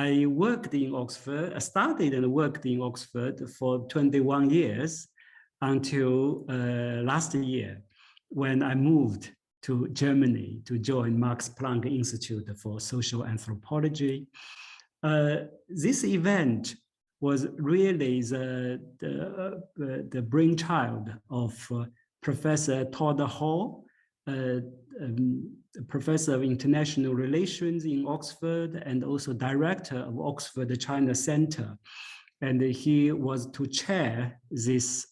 I worked in Oxford. I started and worked in Oxford for 21 years until last year when I moved to Germany to join Max Planck Institute for Social Anthropology. This event was really the brainchild of Professor Todd Hall, Professor of International Relations in Oxford and also Director of Oxford China Center. And he was to chair this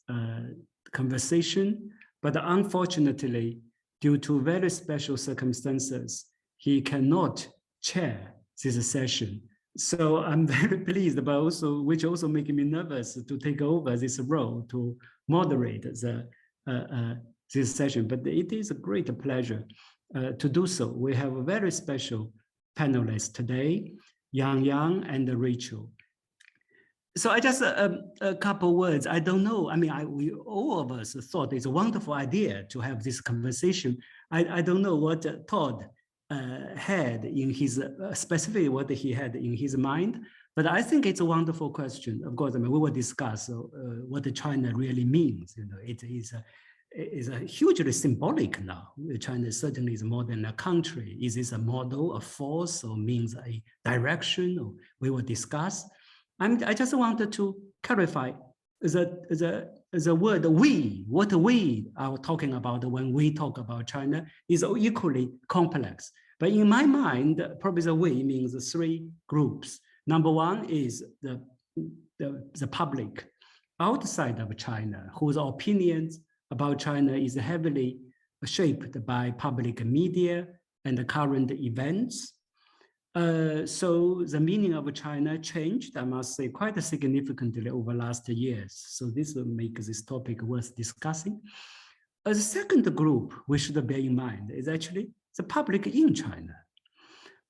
conversation, but unfortunately, due to very special circumstances, he cannot chair this session. So I'm very pleased, but also, which also making me nervous to take over this role to moderate this session. But it is a great pleasure to do so. We have a very special panelists today, Yangyang and Rachel. So I just a couple words. I don't know. I mean, we all of us thought it's a wonderful idea to have this conversation. I don't know what Todd had in his specifically what he had in his mind, but I think it's a wonderful question. Of course, I mean, we will discuss what China really means. You know, it is a hugely symbolic now. China certainly is more than a country. Is this a model, a force, or means a direction? Or we will discuss. I just wanted to clarify the word we, what we are talking about when we talk about China is equally complex. But in my mind, probably the we means three groups. Number one is the public outside of China, whose opinions about China is heavily shaped by public media and the current events. So the meaning of China changed, I must say, quite significantly over last years. So this will make this topic worth discussing. The second group we should bear in mind is actually the public in China.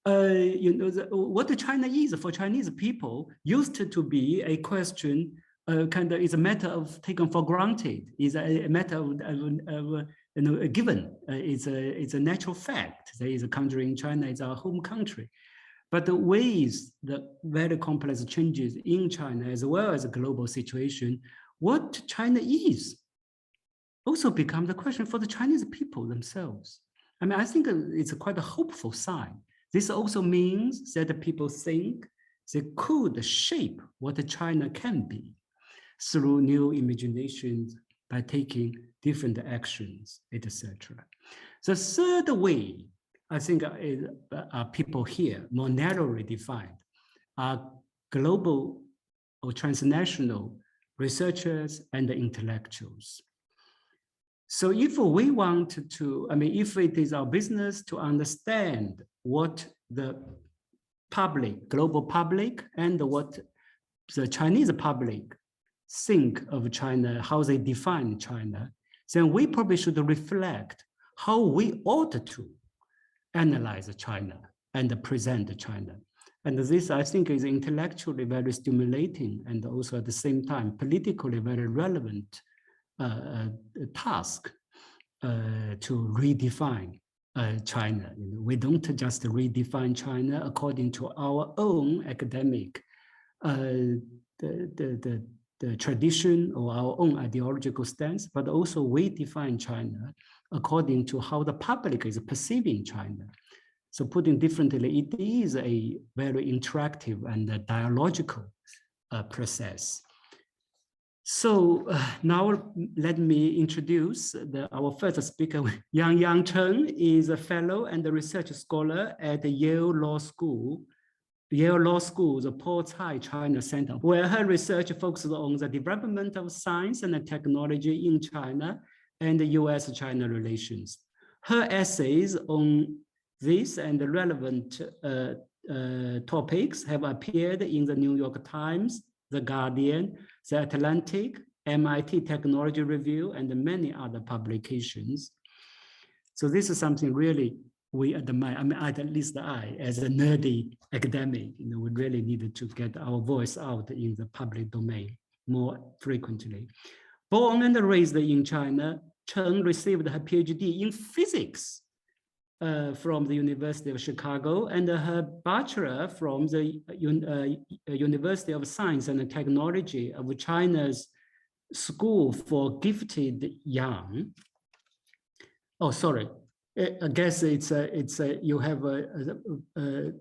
You know, what China is for Chinese people used to be a question, kind of is a matter of taken for granted, is a matter of you know, a given. It's a natural fact. There is a country in China, it's our home country. But the ways, the very complex changes in China, as well as the global situation, what China is, also become the question for the Chinese people themselves. I mean, I think it's quite a hopeful sign. This also means that the people think they could shape what China can be through new imaginations by taking different actions, etc. The third way, I think, are people here, more narrowly defined, are global or transnational researchers and intellectuals. So if we want to, I mean, if it is our business to understand what the public, global public, and what the Chinese public think of China, how they define China, then we probably should reflect how we ought to analyze China and present China. And this, I think, is intellectually very stimulating and also at the same time politically very relevant task to redefine China. You know, we don't just redefine China according to our own academic the tradition or our own ideological stance, but also we define China according to how the public is perceiving China. So putting differently, it is a very interactive and dialogical process. So now let me introduce our first speaker. Yangyang Cheng is a fellow and a research scholar at the Yale Law School. Yale Law School's Paul Tsai China Center, where her research focuses on the development of science and technology in China and the US-China relations. Her essays on this and the relevant topics have appeared in the New York Times, The Guardian, The Atlantic, MIT Technology Review, and many other publications. So this is something really we admire. I mean, at least I, as a nerdy academic, you know, we really needed to get our voice out in the public domain more frequently. Born and raised in China, Cheng received her PhD in physics from the University of Chicago, and her bachelor from the University of Science and Technology of China's School for Gifted Young. Oh, sorry. I guess you have a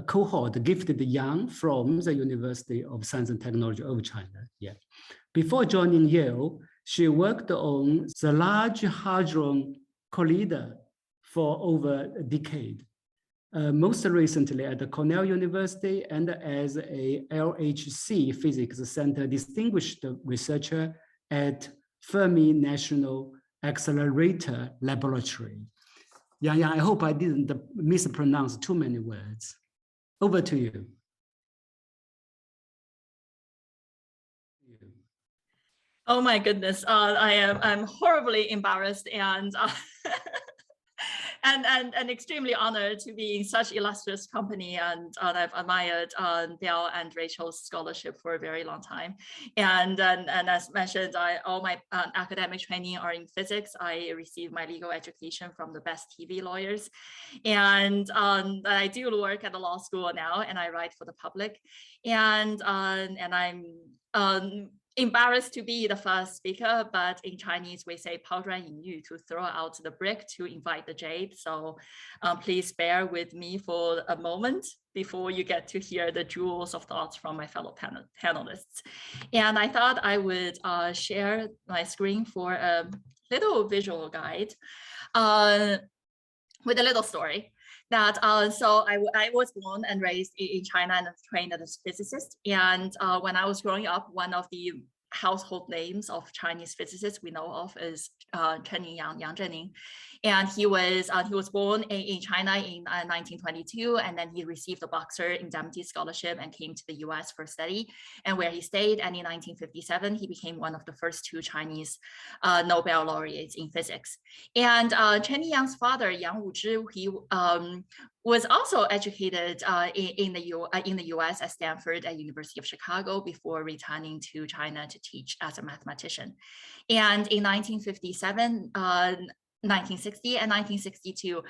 cohort, Gifted Young, from the University of Science and Technology of China. Yeah. Before joining Yale, she worked on the Large Hadron Collider for over a decade. Most recently at the Cornell University and as a LHC Physics Center distinguished researcher at Fermi National Accelerator Laboratory. Yeah, I hope I didn't mispronounce too many words. Over to you. Oh my goodness, I'm horribly embarrassed and and extremely honored to be in such illustrious company, and I've admired Biao and Rachel's scholarship for a very long time. And as mentioned, all my academic training are in physics. I received my legal education from the best TV lawyers, and I do work at the law school now, and I write for the public, and I'm embarrassed to be the first speaker, but in Chinese we say 抛砖引玉, to throw out the brick to invite the jade. So please bear with me for a moment before you get to hear the jewels of thoughts from my fellow panelists. And I thought I would share my screen for a little visual guide with a little story. That so I was born and raised in China and trained as a physicist. And when I was growing up, one of the household names of Chinese physicists we know of is Chen Yangyang. And he was born in China in 1922, and then he received the Boxer Indemnity Scholarship and came to the US for study, and where he stayed. And in 1957, he became one of the first 2 Chinese Nobel laureates in physics. And Chen Yang's father, Yang Wuzhi, he was also educated in the US at Stanford at University of Chicago before returning to China to teach as a mathematician. And in 1957, 1960 and 1962,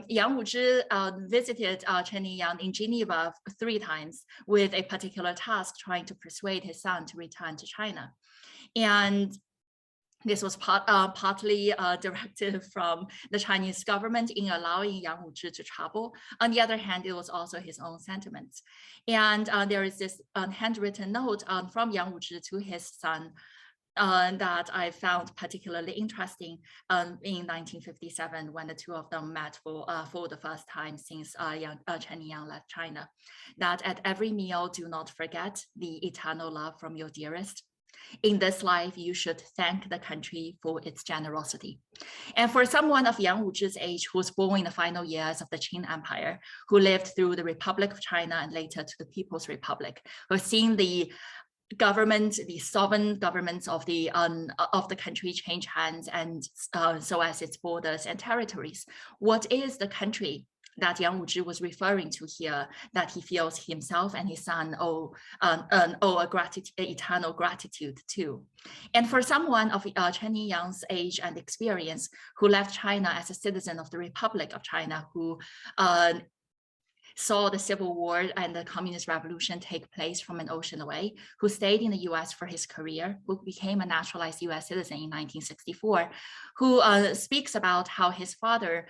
Yang Wuzhi visited Chen Yang in Geneva 3 times with a particular task, trying to persuade his son to return to China. And this was partly a directive from the Chinese government in allowing Yang Wuzhi to travel. On the other hand, it was also his own sentiments. And there is this handwritten note from Yang Wuzhi to his son that I found particularly interesting in 1957, when the 2 of them met for the first time since Chen Yang left China. That at every meal, do not forget the eternal love from your dearest. In this life, you should thank the country for its generosity. And for someone of Yang Wuzhi's age, who was born in the final years of the Qing Empire, who lived through the Republic of China and later to the People's Republic, who has seen the government, the sovereign governments of the country change hands, and so as its borders and territories. What is the country that Yang Wuzhi was referring to here, that he feels himself and his son owe eternal gratitude to? And for someone of Chen Yang's age and experience, who left China as a citizen of the Republic of China, who saw the Civil War and the Communist Revolution take place from an ocean away, who stayed in the US for his career, who became a naturalized US citizen in 1964, who speaks about how his father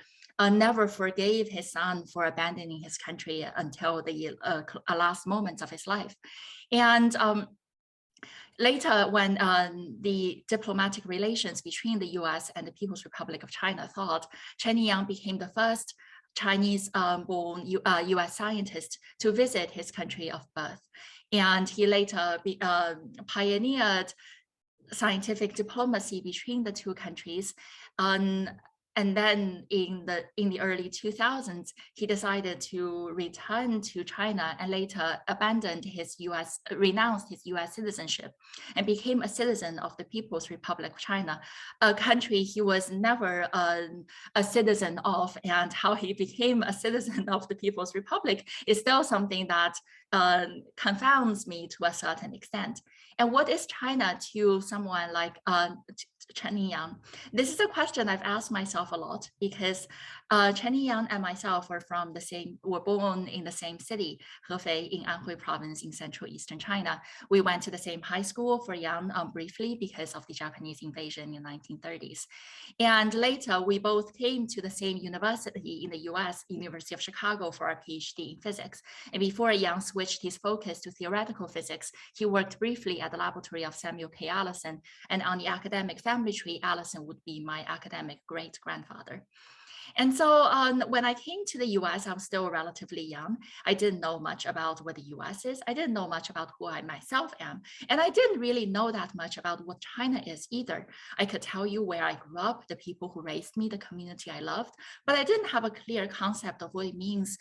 never forgave his son for abandoning his country until the last moments of his life. And later, when the diplomatic relations between the US and the People's Republic of China thawed, Chen Yang became the first Chinese-born US scientist to visit his country of birth. And he later pioneered scientific diplomacy between the 2 countries. And then in the early 2000s, he decided to return to China and later renounced his US citizenship and became a citizen of the People's Republic of China, a country he was never a citizen of. And how he became a citizen of the People's Republic is still something that confounds me to a certain extent. And what is China to someone like Chen Yangyang? This is a question I've asked myself a lot because Chen Yangyang and myself were born in the same city, Hefei in Anhui province in central eastern China. We went to the same high school for Yang briefly because of the Japanese invasion in the 1930s. And later we both came to the same university in the US, University of Chicago, for our PhD in physics. And before Yang switched his focus to theoretical physics, he worked briefly at the laboratory of Samuel K. Allison, and on the academic family tree, Allison would be my academic great-grandfather. And so when I came to the US, I was still relatively young. I didn't know much about what the US is. I didn't know much about who I myself am. And I didn't really know that much about what China is either. I could tell you where I grew up, the people who raised me, the community I loved, but I didn't have a clear concept of what it means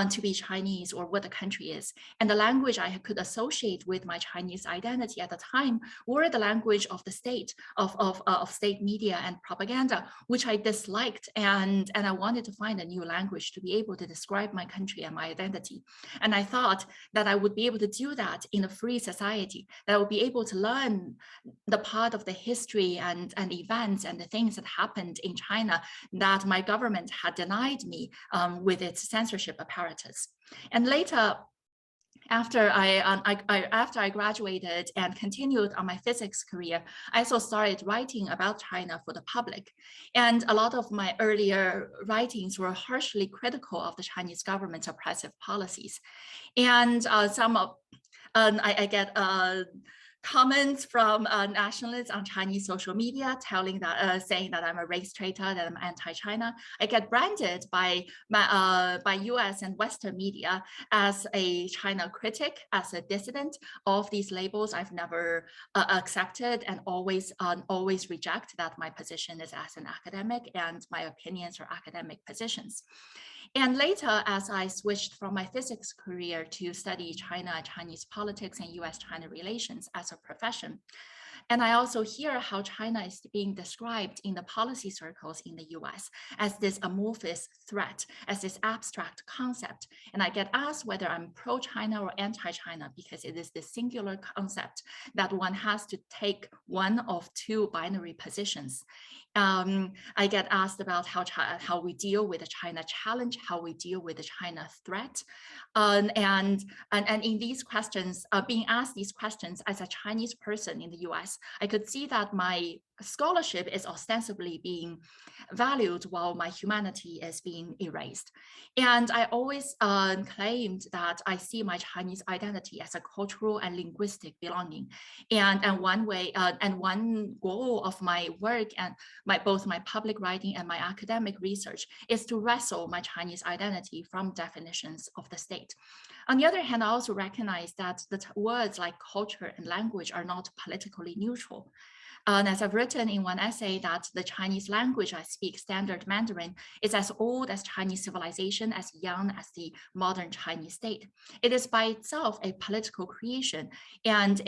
to be Chinese or what the country is. And the language I could associate with my Chinese identity at the time were the language of the state, of state media and propaganda, which I disliked, and I wanted to find a new language to be able to describe my country and my identity. And I thought that I would be able to do that in a free society, that I would be able to learn the part of the history and events and the things that happened in China that my government had denied me with its censorship apparatus. And later, after I graduated and continued on my physics career, I also started writing about China for the public. And a lot of my earlier writings were harshly critical of the Chinese government's oppressive policies. And I get comments from nationalists on Chinese social media saying that I'm a race traitor, that I'm anti-China. I get branded by US and Western media as a China critic, as a dissident. All of these labels I've never accepted, and always reject that my position is as an academic and my opinions are academic positions. And later, as I switched from my physics career to study China, Chinese politics, and US-China relations as a profession, and I also hear how China is being described in the policy circles in the US as this amorphous threat, as this abstract concept. And I get asked whether I'm pro-China or anti-China, because it is this singular concept that one has to take one of two binary positions. I get asked about how we deal with the China challenge, how we deal with the China threat. And in these questions, being asked these questions as a Chinese person in the US, I could see that my scholarship is ostensibly being valued while my humanity is being erased. And I always claimed that I see my Chinese identity as a cultural and linguistic belonging. And one goal of my work and both my public writing and my academic research is to wrestle my Chinese identity from definitions of the state. On the other hand, I also recognize that the words like culture and language are not politically neutral. And as I've written in one essay, that the Chinese language I speak, Standard Mandarin, is as old as Chinese civilization, as young as the modern Chinese state. It is by itself a political creation, and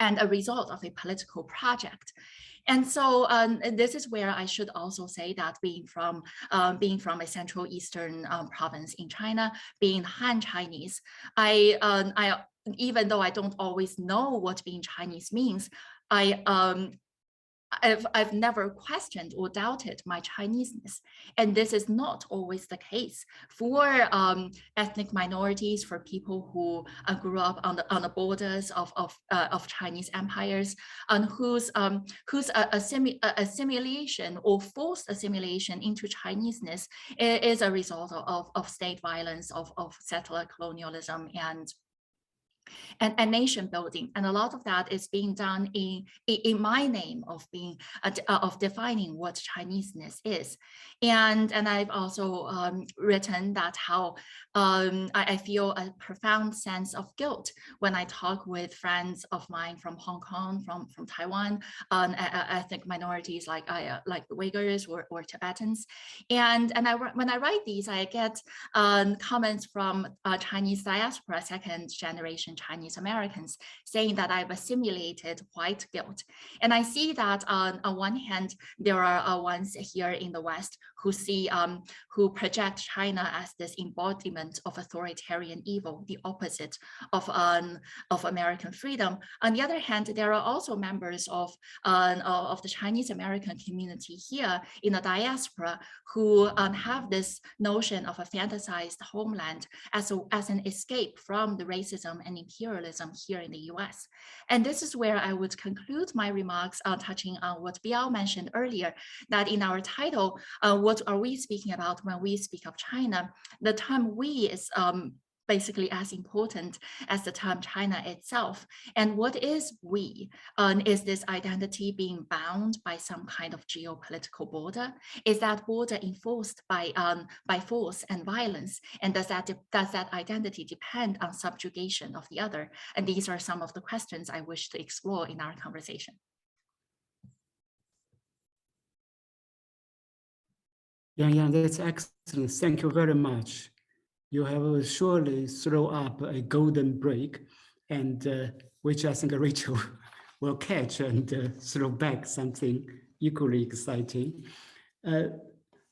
a result of a political project. And so this is where I should also say that being from a Central Eastern province in China, being Han Chinese, even though I don't always know what being Chinese means, I've never questioned or doubted my Chineseness. And this is not always the case for ethnic minorities, for people who grew up on the borders of Chinese empires, and whose assimilation or forced assimilation into Chineseness is a result of state violence, of settler colonialism, and nation building. And a lot of that is being done in my name of defining what Chineseness is. And I've also written that how I feel a profound sense of guilt when I talk with friends of mine from Hong Kong, from Taiwan, ethnic minorities like the Uyghurs or Tibetans. And when I write these, I get comments from Chinese diaspora, second generation Chinese Chinese Americans, saying that I've assimilated white guilt. And I see that on one hand, there are ones here in the West who see, who project China as this embodiment of authoritarian evil, the opposite of American freedom. On the other hand, there are also members of the Chinese American community here in the diaspora who have this notion of a fantasized homeland as an escape from the racism and imperialism here in the US. And this is where I would conclude my remarks touching on what Biao mentioned earlier, that in our title, what are we speaking about when we speak of China? The term we is basically as important as the term China itself. And what is we? Is this identity being bound by some kind of geopolitical border? Is that border enforced by force and violence? And does that identity depend on subjugation of the other? And these are some of the questions I wish to explore in our conversation. Yeah, that's excellent. Thank you very much. You have surely thrown up a golden break, and which I think Rachel will catch and throw back something equally exciting.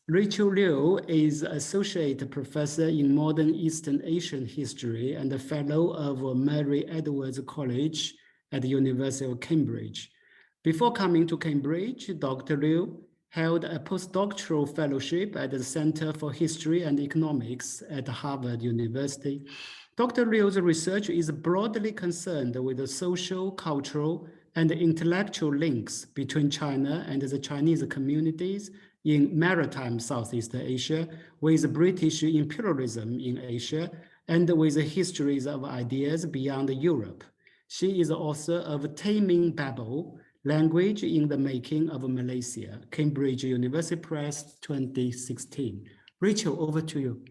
Rachel Liu is Associate Professor in Modern Eastern Asian History and a Fellow of Mary Edwards College at the University of Cambridge. Before coming to Cambridge, Dr. Liu held a postdoctoral fellowship at the Center for History and Economics at Harvard University. Dr. Liu's research is broadly concerned with the social, cultural, and intellectual links between China and the Chinese communities in maritime Southeast Asia, with British imperialism in Asia, and with histories of ideas beyond Europe. She is author of Taming Babel, Language in the Making of Malaysia, Cambridge University Press, 2016. Rachel, over to you.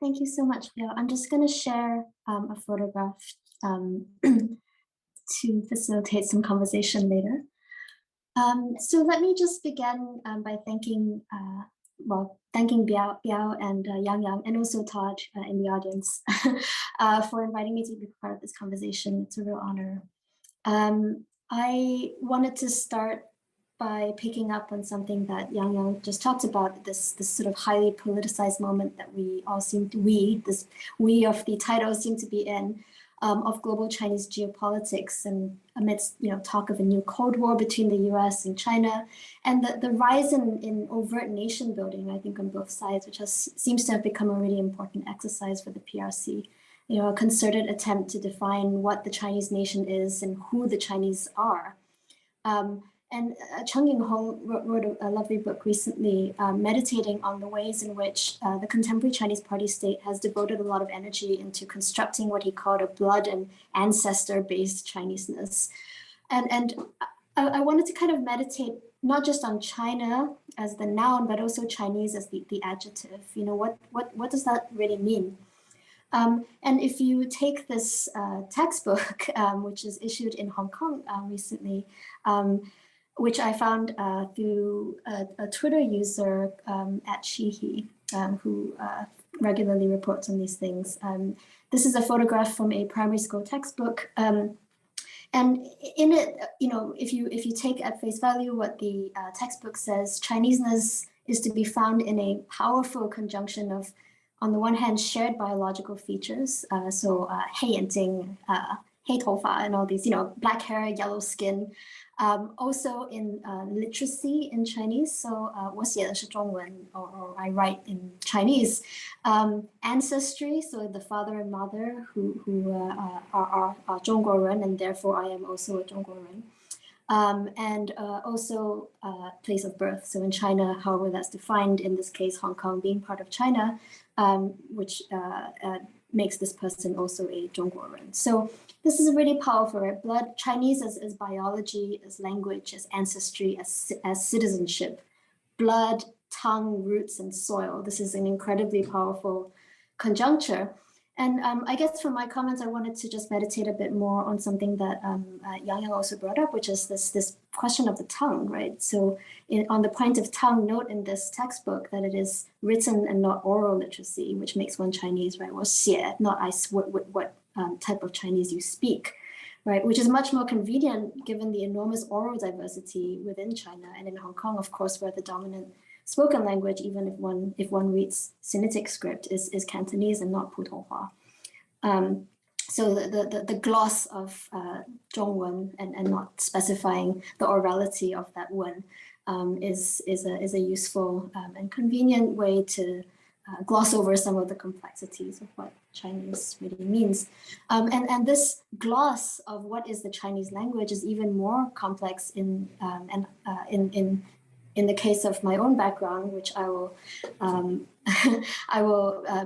Thank you so much, Biao. I'm just going to share a photograph to facilitate some conversation later. So let me just begin by thanking Biao and Yangyang, and also Todd in the audience for inviting me to be part of this conversation. It's a real honor. I wanted to start by picking up on something that Yangyang just talked about, this sort of highly politicized moment that we all seem to, we of the title seem to be in, of global Chinese geopolitics, and amidst talk of a new Cold War between the US and China, and the rise in overt nation building, I think on both sides, which seems to have become a really important exercise for the PRC. A concerted attempt to define what the Chinese nation is and who the Chinese are. And Cheng Ying-hong wrote a lovely book recently meditating on the ways in which the contemporary Chinese party state has devoted a lot of energy into constructing what he called a blood and ancestor-based Chineseness. And I wanted to kind of meditate not just on China as the noun, but also Chinese as the adjective. What does that really mean? And if you take this textbook, which is issued in Hong Kong recently, which I found through a Twitter user at Shihi, who regularly reports on these things. This is a photograph from a primary school textbook. And in it, if you take at face value what the textbook says, Chineseness is to be found in a powerful conjunction of, on the one hand, shared biological features, so 黑眼睛, 黑头发, and all these, black hair, yellow skin. Also in literacy in Chinese, so 我写的是中文, or I write in Chinese. Ancestry, so the father and mother who are 中国人, and therefore I am also a 中国人. And also place of birth. So in China, however that's defined, in this case, Hong Kong being part of China, which makes this person also a 中国人. So this is really powerful, right? Blood, Chinese as biology, as language, as ancestry, as citizenship, blood, tongue, roots, and soil. This is an incredibly powerful conjuncture. And I guess from my comments, I wanted to just meditate a bit more on something that Yangyang also brought up, which is this question of the tongue, right? So on the point of tongue, note in this textbook that it is written and not oral literacy, which makes one Chinese, right? Or 写, not what type of Chinese you speak, right? Which is much more convenient given the enormous oral diversity within China and in Hong Kong, of course, where the dominant spoken language, even if one reads Sinitic script, is Cantonese and not Putonghua. So the gloss of Zhongwen and not specifying the orality of that wen is a useful and convenient way to gloss over some of the complexities of what Chinese really means. And this gloss of what is the Chinese language is even more complex in the case of my own background, which I will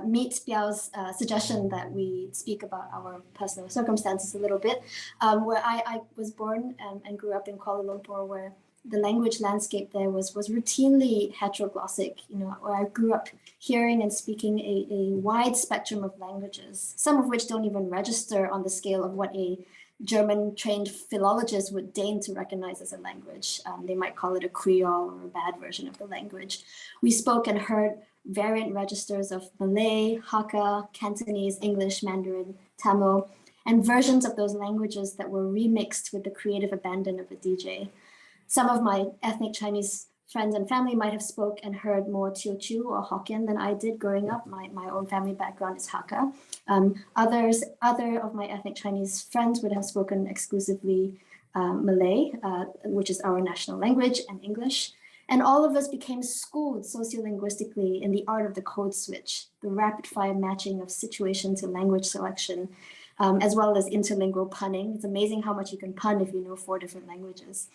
meet Biao's suggestion that we speak about our personal circumstances a little bit, where I was born and grew up in Kuala Lumpur, where the language landscape there was routinely heteroglossic, where I grew up hearing and speaking a wide spectrum of languages, some of which don't even register on the scale of what a German-trained philologist would deign to recognize as a language. They might call it a Creole or a bad version of the language. We spoke and heard variant registers of Malay, Hakka, Cantonese, English, Mandarin, Tamil, and versions of those languages that were remixed with the creative abandon of a DJ. Some of my ethnic Chinese friends and family might have spoke and heard more Teochew or Hokkien than I did growing up. My own family background is Hakka. Other of my ethnic Chinese friends would have spoken exclusively Malay, which is our national language, and English. And all of us became schooled sociolinguistically in the art of the code switch, the rapid fire matching of situation to language selection, as well as interlingual punning. It's amazing how much you can pun if you know 4 different languages.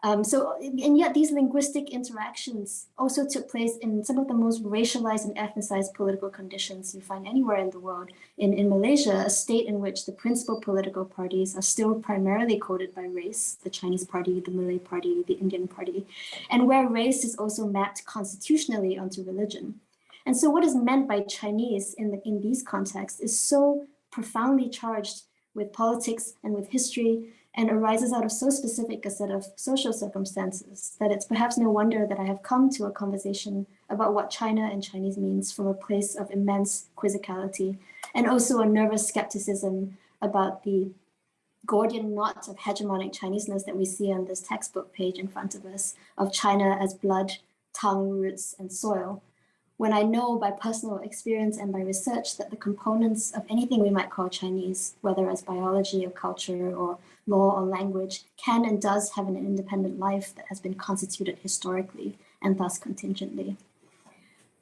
And yet these linguistic interactions also took place in some of the most racialized and ethnicized political conditions you find anywhere in the world. In Malaysia, a state in which the principal political parties are still primarily coded by race, the Chinese party, the Malay party, the Indian party, and where race is also mapped constitutionally onto religion. And so what is meant by Chinese in these contexts is so profoundly charged with politics and with history, and arises out of so specific a set of social circumstances that it's perhaps no wonder that I have come to a conversation about what China and Chinese means from a place of immense quizzicality, and also a nervous skepticism about the Gordian knot of hegemonic Chineseness that we see on this textbook page in front of us, of China as blood, tongue, roots, and soil, when I know by personal experience and by research that the components of anything we might call Chinese, whether as biology or culture or law or language, can and does have an independent life that has been constituted historically and thus contingently.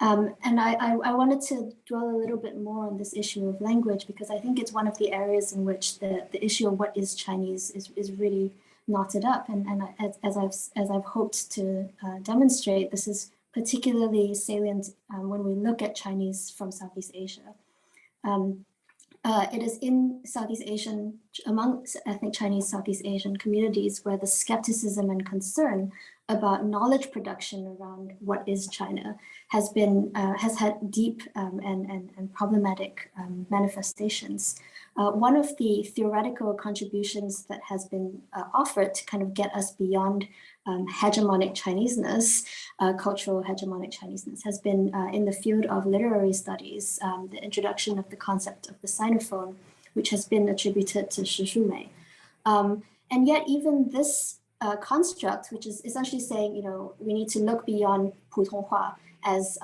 And I wanted to dwell a little bit more on this issue of language, because I think it's one of the areas in which the issue of what is Chinese is really knotted up. And as I've hoped to demonstrate, this is particularly salient when we look at Chinese from Southeast Asia. It is in Southeast Asian, among ethnic Chinese Southeast Asian communities where the skepticism and concern about knowledge production around what is China has had deep and problematic manifestations. One of the theoretical contributions that has been offered to kind of get us beyond hegemonic Chineseness, cultural hegemonic Chineseness, has been in the field of literary studies, the introduction of the concept of the Sinophone, which has been attributed to Shi Shumei. And yet even this construct, which is essentially saying, we need to look beyond Putonghua as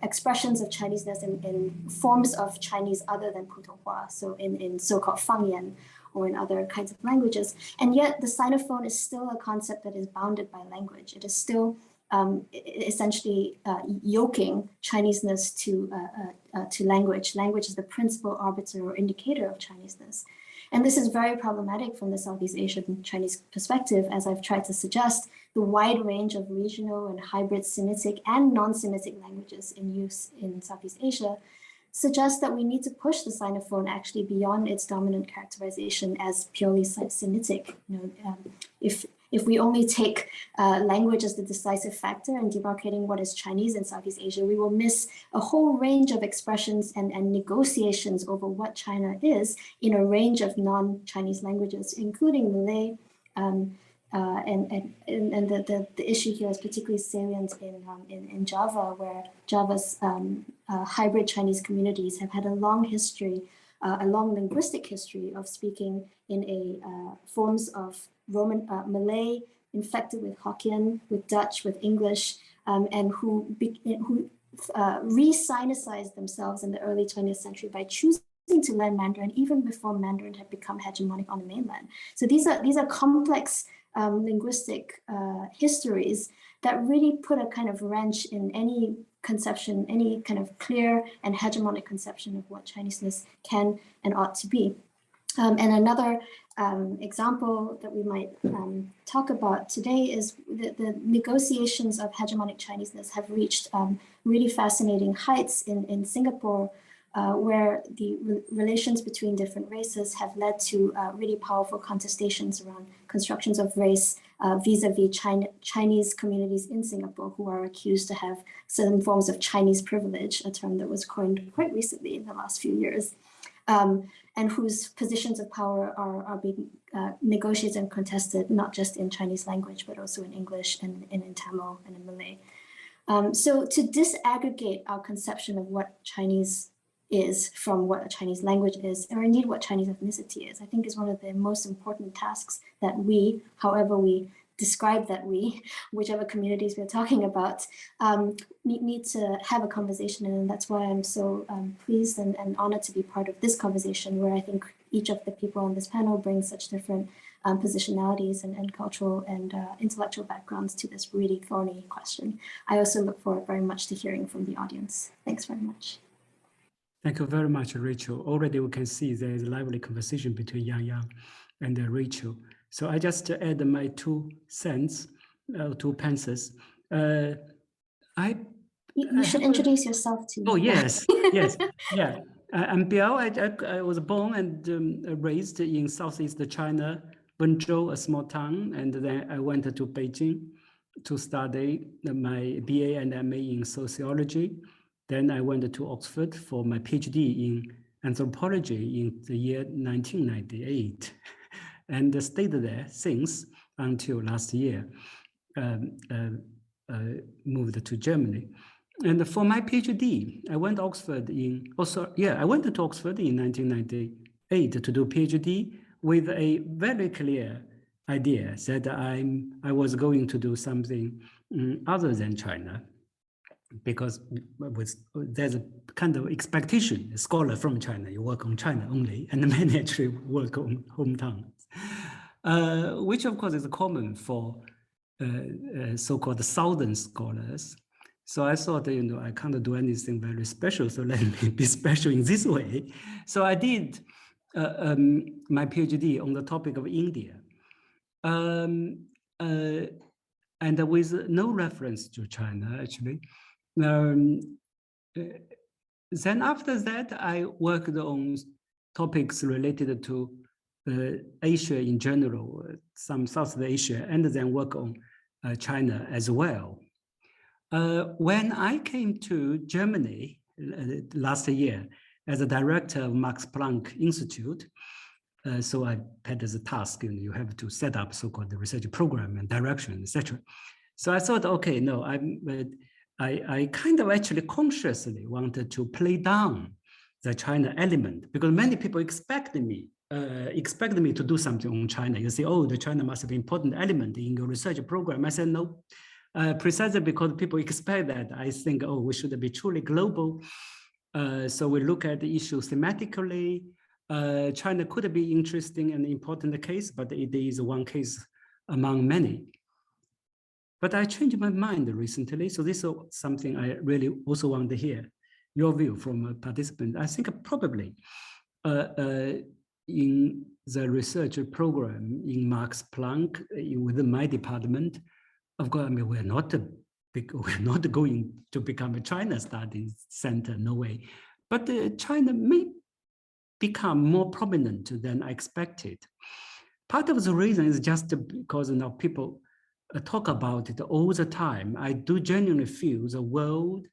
expressions of Chineseness in forms of Chinese other than Putonghua, so in so-called Fangyan, or in other kinds of languages. And yet the Sinophone is still a concept that is bounded by language. It is still essentially yoking Chineseness to language. Language is the principal arbiter or indicator of Chineseness. And this is very problematic from the Southeast Asian Chinese perspective, as I've tried to suggest. The wide range of regional and hybrid Sinitic and non-Sinitic languages in use in Southeast Asia suggests that we need to push the Sinophone actually beyond its dominant characterization as purely Sinitic. if we only take language as the decisive factor in demarcating what is Chinese in Southeast Asia, we will miss a whole range of expressions and negotiations over what China is in a range of non-Chinese languages, including Malay. The issue here is particularly salient in Java, where Java's hybrid Chinese communities have had a long history, a long linguistic history of speaking in forms of Roman Malay inflected with Hokkien, with Dutch, with English, and who re-sinicized themselves in the early 20th century by choosing to learn Mandarin even before Mandarin had become hegemonic on the mainland. So these are complex linguistic histories that really put a kind of wrench in any conception, any kind of clear and hegemonic conception of what Chineseness can and ought to be. And another example that we might talk about today is the negotiations of hegemonic Chineseness have reached really fascinating heights in Singapore, where the relations between different races have led to really powerful contestations around constructions of race vis-a-vis Chinese communities in Singapore, who are accused to have certain forms of Chinese privilege, a term that was coined quite recently in the last few years, and whose positions of power are being negotiated and contested, not just in Chinese language, but also in English and in Tamil and in Malay. So to disaggregate our conception of what Chinese is from what a Chinese language is, or indeed what Chinese ethnicity is, I think is one of the most important tasks that we, however we describe that we, whichever communities we're talking about, need to have a conversation in. And that's why I'm so pleased and honored to be part of this conversation, where I think each of the people on this panel brings such different positionalities and cultural and intellectual backgrounds to this really thorny question. I also look forward very much to hearing from the audience. Thanks very much. Thank you very much, Rachel. Already we can see there is a lively conversation between Yangyang and Rachel. So I just add my 2 cents, 2 pences. You should introduce yourself too. Oh, yes, yes, yeah. I'm Biao. I was born and raised in Southeast China, Wenzhou, a small town, and then I went to Beijing to study my BA and MA in sociology. Then I went to Oxford for my PhD in anthropology in the year 1998, and stayed there since until last year, moved to Germany. And for my PhD, I went to Oxford in 1998 to do PhD with a very clear idea that I was going to do something other than China, because there's a kind of expectation, a scholar from China, you work on China only, and many actually work on hometowns, which of course is common for so-called Southern scholars. So I thought, I can't do anything very special, so let me be special in this way. So I did my PhD on the topic of India, and with no reference to China, actually. Then after that, I worked on topics related to Asia in general, some South Asia, and then work on China as well. When I came to Germany last year as a director of Max Planck Institute, so I had as a task, you have to set up so-called research program and direction, etc. So I thought, okay, no, I kind of actually consciously wanted to play down the China element, because many people expect me to do something on China. You say, oh, the China must be an important element in your research program. I said, no, precisely because people expect that. I think, oh, we should be truly global. So we look at the issue thematically. China could be interesting and important case, but it is one case among many. But I changed my mind recently, so this is something I really also want to hear your view from a participant. I think probably in the research program in Max Planck within my department, of course, I mean, we're not going to become a China studies center, no way. But China may become more prominent than I expected. Part of the reason is just because now people talk about it all the time. I do genuinely feel the world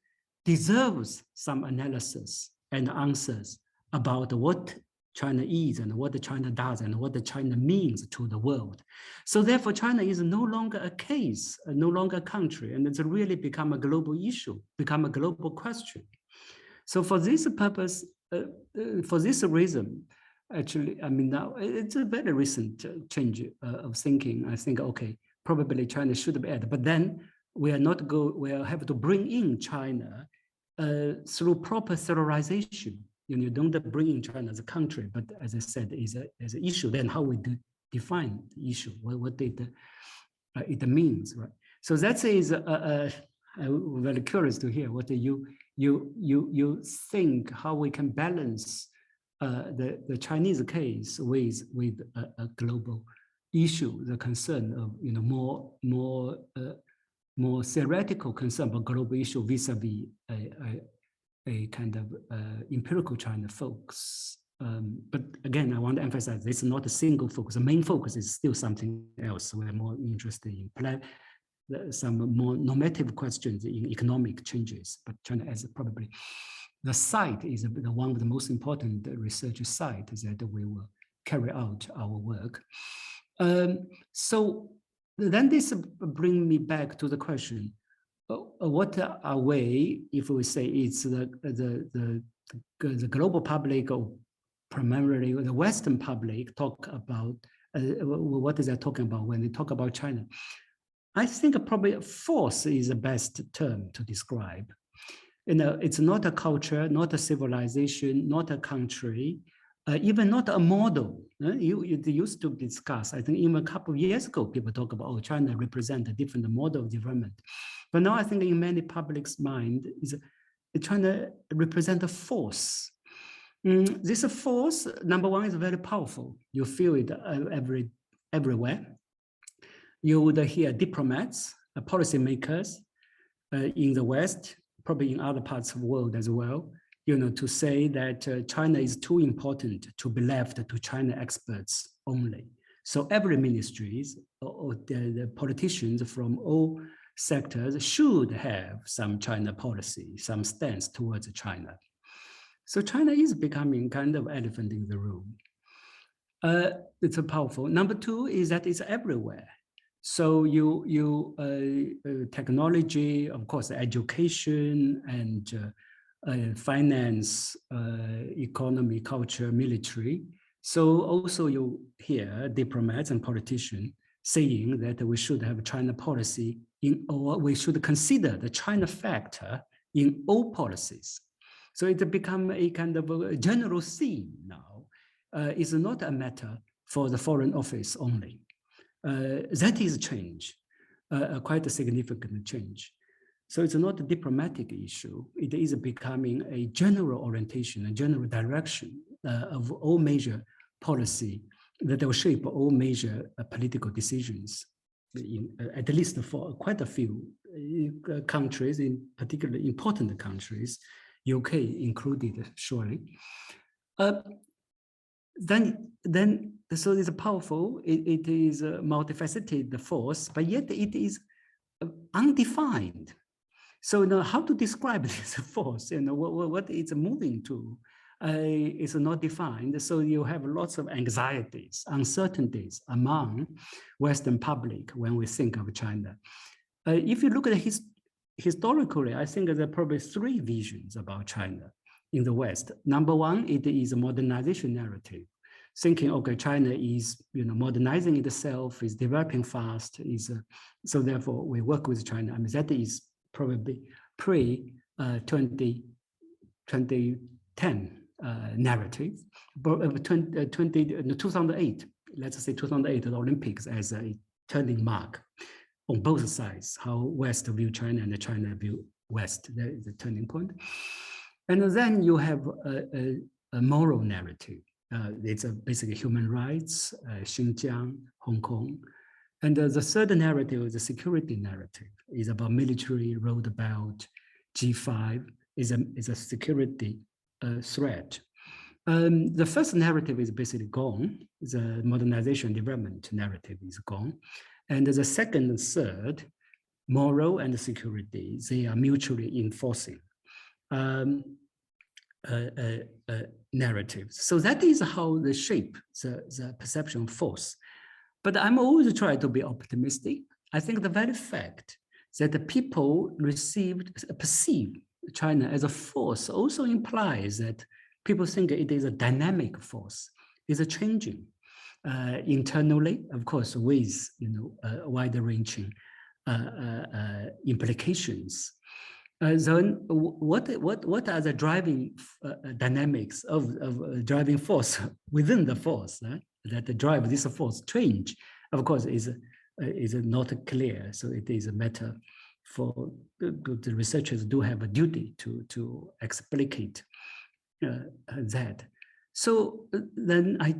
deserves some analysis and answers about what China is and what China does and what China means to the world. So therefore, China is no longer a case, no longer a country, and it's really become a global issue, become a global question. So for this purpose, for this reason, actually, I mean, now it's a very recent change of thinking. I think, okay, probably China should be added, but then we will have to bring in China through proper theorization. You don't bring in China as a country, but as I said, is an issue. Then how we define the issue, what it means, right? So that is I'm very curious to hear what you think how we can balance the Chinese case with a global issue, the concern of more theoretical concern about global issue vis-a-vis a kind of empirical China focus. But again, I want to emphasize this is not a single focus. The main focus is still something else. We're more interested in some more normative questions in economic changes. But China as probably the site is one of the most important research sites that we will carry out our work. So then this brings me back to the question, what are we, if we say it's the global public or primarily the Western public talk about, what is that talking about when they talk about China? I think probably force is the best term to describe. It's not a culture, not a civilization, not a country, even not a model. You used to discuss, I think even a couple of years ago, people talk about, oh, China represents a different model of development. But now I think in many public's mind, is China represents a force. This force, number one, is very powerful. You feel it everywhere. You would hear diplomats, policymakers in the West, probably in other parts of the world as well, to say that China is too important to be left to China experts only. So every ministries or the politicians from all sectors should have some China policy, some stance towards China. So China is becoming kind of elephant in the room. It's a powerful. Number two is that it's everywhere. So technology, of course, education and finance, economy, culture, military. So also you hear diplomats and politicians saying that we should have China policy or we should consider the China factor in all policies. So it become a kind of a general theme now. It's not a matter for the Foreign Office only. That is a change, quite a significant change. So it's not a diplomatic issue. It is becoming a general orientation, a general direction of all major policy that will shape all major political decisions, at least for quite a few countries, in particularly important countries, UK included, surely. So it's powerful, it is a multifaceted force, but yet it is undefined. So now how to describe this force, what it's moving to is not defined. So you have lots of anxieties, uncertainties among Western public when we think of China. If you look at historically, I think there are probably three visions about China in the West. Number one, it is a modernization narrative, thinking, okay, China is modernizing itself, is developing fast, so therefore we work with China. I mean, that is probably pre-2010 narrative, but 2008, let's say 2008, the Olympics as a turning mark on both sides, how West view China and China view West. That is the turning point. And then you have a moral narrative. It's basically human rights, Xinjiang, Hong Kong. And the third narrative is the security narrative. It's about military, road belt, G5 is a security threat. The first narrative is basically gone. The modernization development narrative is gone. And the second and third, moral and security, they are mutually enforcing narratives. So that is how they shape the perception of force. But I'm always trying to be optimistic. I think the very fact that the people perceive China as a force also implies that people think it is a dynamic force, is a changing internally, of course, with wide-ranging implications. Then what are the driving dynamics of driving force within the force that drive this force change? Of course, is not clear. So it is a matter for the researchers do have a duty to explicate that. So then I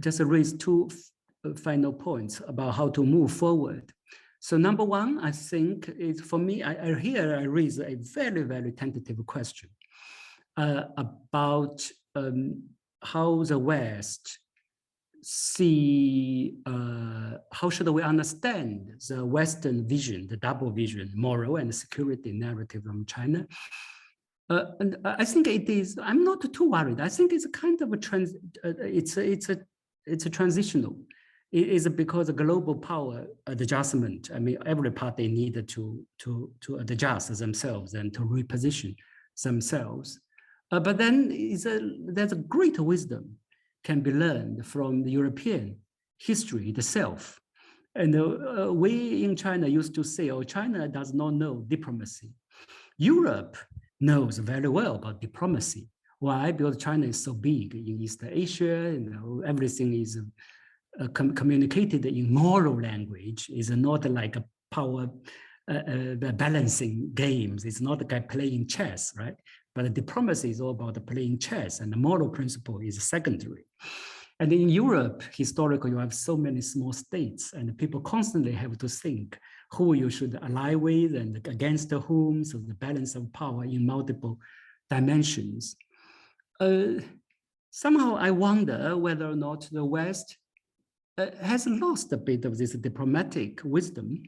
just raised two final points about how to move forward. So number one, I think is for me, I raise a very, very tentative question about how the West see, how should we understand the Western vision, the double vision, moral and security narrative from China. And I think it is, I'm not too worried. I think it's a kind of a it's a transitional. It is because of global power adjustment. I mean, every party needed to adjust themselves and to reposition themselves. But then there's a great wisdom can be learned from the European history itself. And we in China used to say, oh, China does not know diplomacy. Europe knows very well about diplomacy. Why? Because China is so big in East Asia, everything is communicated in moral language. Is not like a power balancing games. It's not like playing chess, right? But diplomacy is all about playing chess, and the moral principle is secondary. And in Europe, historically, you have so many small states, and people constantly have to think who you should ally with and against whom, so the balance of power in multiple dimensions. Somehow I wonder whether or not the West has lost a bit of this diplomatic wisdom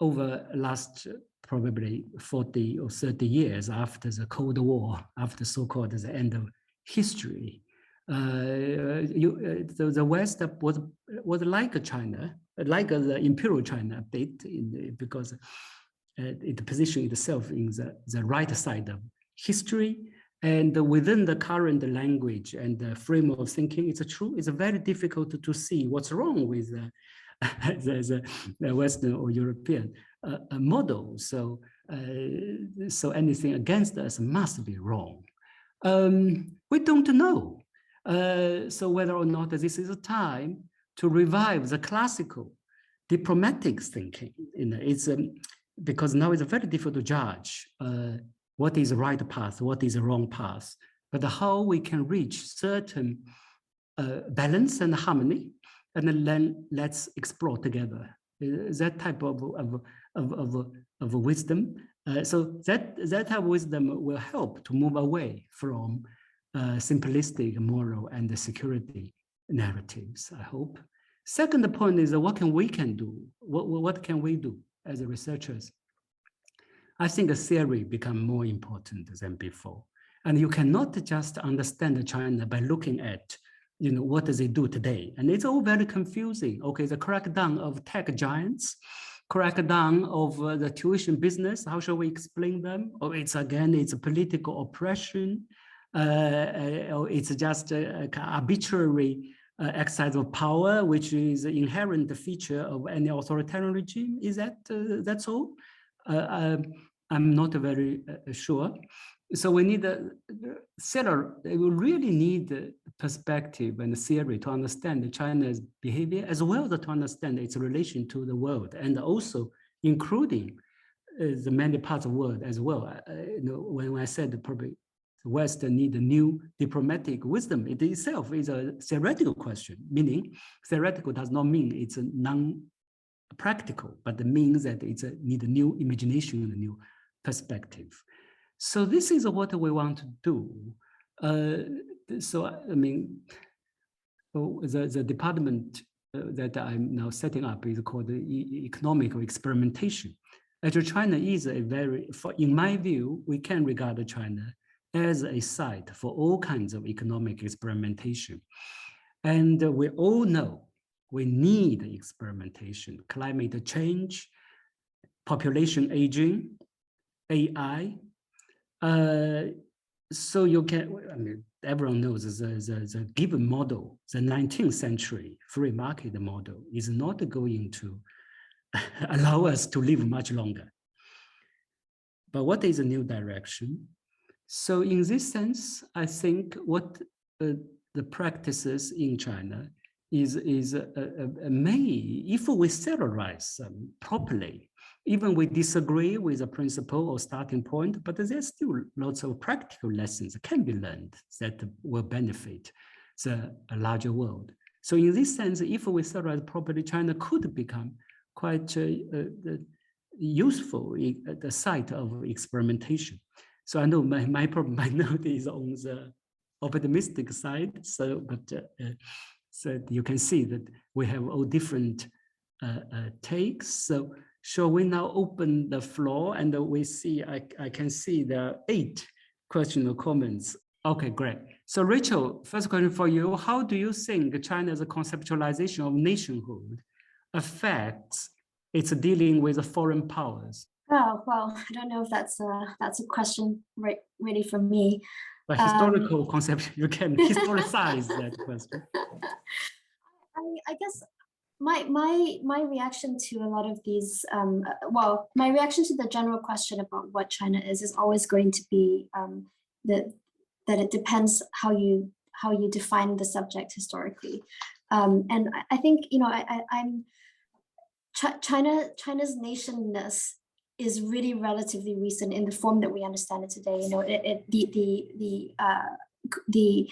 over last probably 40 or 30 years after the Cold War, after so-called the end of history. The West was like China, like the imperial China a bit, because it positioned itself in the right side of history. And within the current language and the frame of thinking, it's true. It's very difficult to see what's wrong with the Western or European model. So anything against us must be wrong. We don't know. So whether or not this is a time to revive the classical diplomatic thinking, it's because now it's very difficult to judge what is the right path, what is the wrong path, but how we can reach certain balance and harmony, and then let's explore together that type of wisdom. So that type of wisdom will help to move away from simplistic moral and security narratives, I hope. Second point is what can we do? What can we do as researchers? I think a theory become more important than before. And you cannot just understand China by looking at, what does it do today? And it's all very confusing. Okay, the crackdown of tech giants, crackdown of the tuition business, how shall we explain them? Or it's a political oppression. Or it's just an arbitrary exercise of power, which is an inherent feature of any authoritarian regime. Is that's all? I'm not very sure. So we need we really need perspective and theory to understand China's behavior, as well as to understand its relation to the world, and also including the many parts of the world as well. When I said probably the West need a new diplomatic wisdom, it itself is a theoretical question, meaning theoretical does not mean it's a non-practical, but it means that it's need a new imagination and a new perspective. So this is what we want to do. so I mean, the department that I'm now setting up is called economic experimentation. Actually, China is a very, in my view, we can regard China as a site for all kinds of economic experimentation. And we all know we need experimentation, climate change, population aging, AI. So you can, I mean, everyone knows the given model, the 19th century free market model is not going to allow us to live much longer. But what is a new direction? So in this sense, I think what the practices in China is may, if we theorize them properly, even we disagree with the principle or starting point, but there's still lots of practical lessons that can be learned that will benefit the larger world. So in this sense, if we theorize properly, China could become quite useful at the site of experimentation. So I know my note is on the optimistic side. So, but so you can see that we have all different takes. So shall we now open the floor and we see, I can see there are 8 questions or comments. Okay, great. So Rachel, first question for you. How do you think China's conceptualization of nationhood affects its dealing with foreign powers? Oh, well, I don't know if that's a question really for me. But historical conception, you can historicize that question. I guess my reaction to a lot of these, well, my reaction to the general question about what China is always going to be that it depends how you define the subject historically, and I think, you know, China's nationness is really relatively recent in the form that we understand it today. You know, the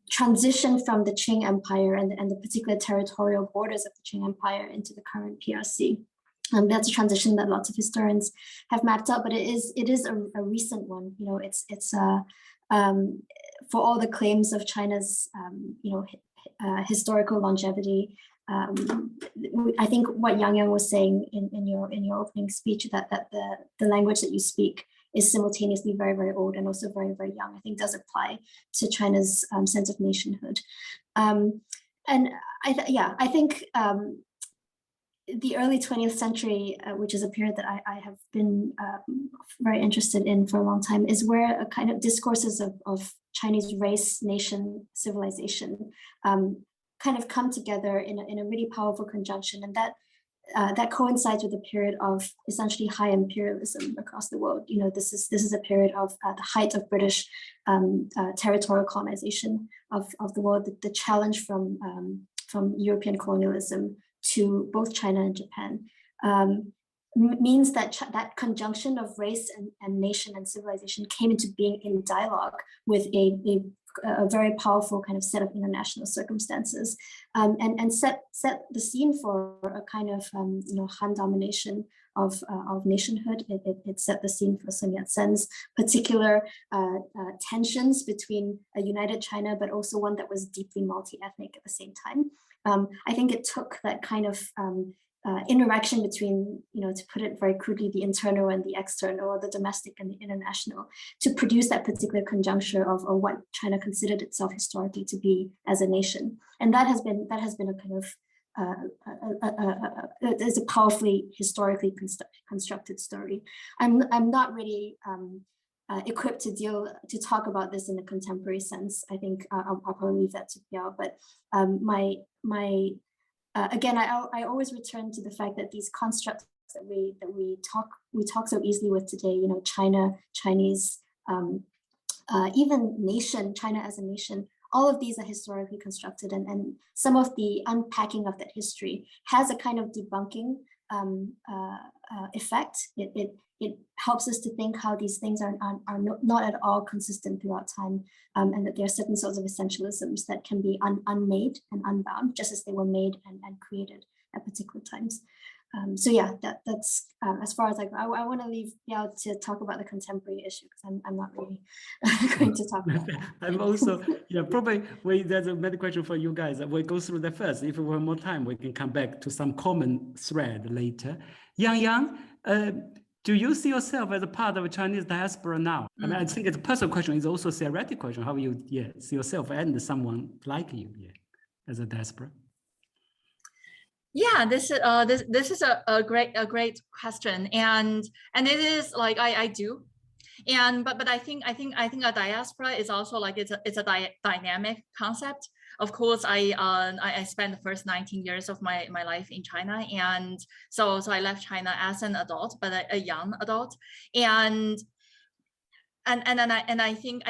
transition from the Qing Empire and the particular territorial borders of the Qing Empire into the current PRC. That's a transition that lots of historians have mapped out, but it is a recent one. You know, it's for all the claims of China's you know, historical longevity. I think what Yangyang was saying in your opening speech, that the language that you speak is simultaneously very, very old and also very, very young, I think does apply to China's sense of nationhood. And I think the early 20th century, which is a period that I have been very interested in for a long time, is where a kind of discourses of Chinese race, nation, civilization kind of come together in a really powerful conjunction, and that coincides with a period of essentially high imperialism across the world. You know, this is a period of the height of British territorial colonization of the world, the challenge from European colonialism to both China and Japan, means that that conjunction of race and nation and civilization came into being in dialogue with a very powerful kind of set of international circumstances, and set the scene for a kind of you know, Han domination of nationhood. It set the scene for Sun Yat-sen's particular tensions between a united China, but also one that was deeply multi-ethnic at the same time. I think it took that kind of interaction between, you know, to put it very crudely, the internal and the external, or the domestic and the international, to produce that particular conjuncture of what China considered itself historically to be as a nation. And that has been a kind of it's a powerfully historically constructed story. I'm not really equipped to talk about this in a contemporary sense. I think I'll probably leave that to Biao. But again, I always return to the fact that these constructs that we talk so easily with today, you know, China, Chinese, even nation, China as a nation, all of these are historically constructed, and some of the unpacking of that history has a kind of debunking effect. It helps us to think how these things are not at all consistent throughout time, and that there are certain sorts of essentialisms that can be unmade and unbound, just as they were made and created at particular times. So yeah, that's as far as I go. I want to leave Biao to talk about the contemporary issue because I'm not really going to talk about that. I'm also, yeah, probably there's another question for you guys. We'll go through that first. If we have more time, we can come back to some common thread later. Yangyang, do you see yourself as a part of a Chinese diaspora now? I mean, I think it's a personal question. It's also a theoretical question. How you see yourself and someone like you as a diaspora? Yeah, this is a great question, and it is like I do, and but I think a diaspora is also like it's a dynamic concept. Of course, I spent the first 19 years of my life in China, and so I left China as an adult, but a young adult, and I think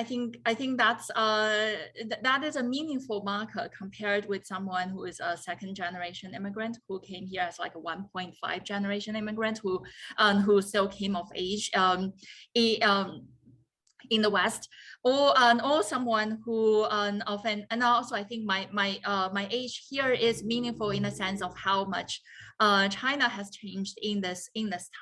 that's that is a meaningful marker compared with someone who is a second generation immigrant who came here as like a 1.5 generation immigrant who still came of age in the West, or someone who often, and also I think my age here is meaningful in the sense of how much China has changed in this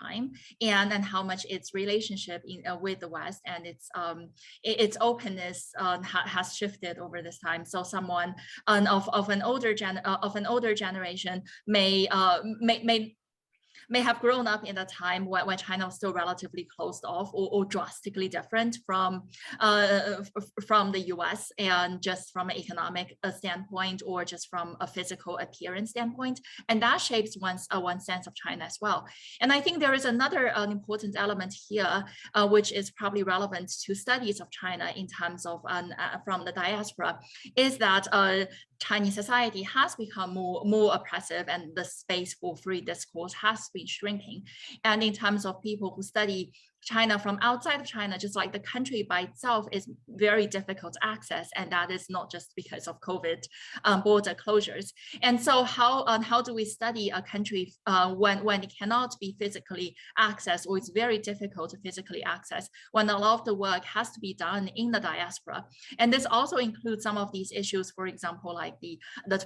time, and how much its relationship with the West and its openness has shifted over this time. So someone of an older generation may have grown up in a time when China was still relatively closed off or drastically different from the US, and just from an economic standpoint or just from a physical appearance standpoint, and that shapes one's sense of China as well. And I think there is another important element here, which is probably relevant to studies of China in terms of from the diaspora, is that Chinese society has become more oppressive, and the space for free discourse has been shrinking. And in terms of people who study China from outside of China, just like the country by itself is very difficult to access, and that is not just because of COVID border closures. And so how do we study a country when it cannot be physically accessed, or it's very difficult to physically access, when a lot of the work has to be done in the diaspora? And this also includes some of these issues, for example, like the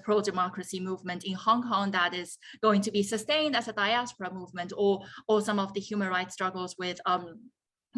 pro-democracy movement in Hong Kong that is going to be sustained as a diaspora movement, or some of the human rights struggles with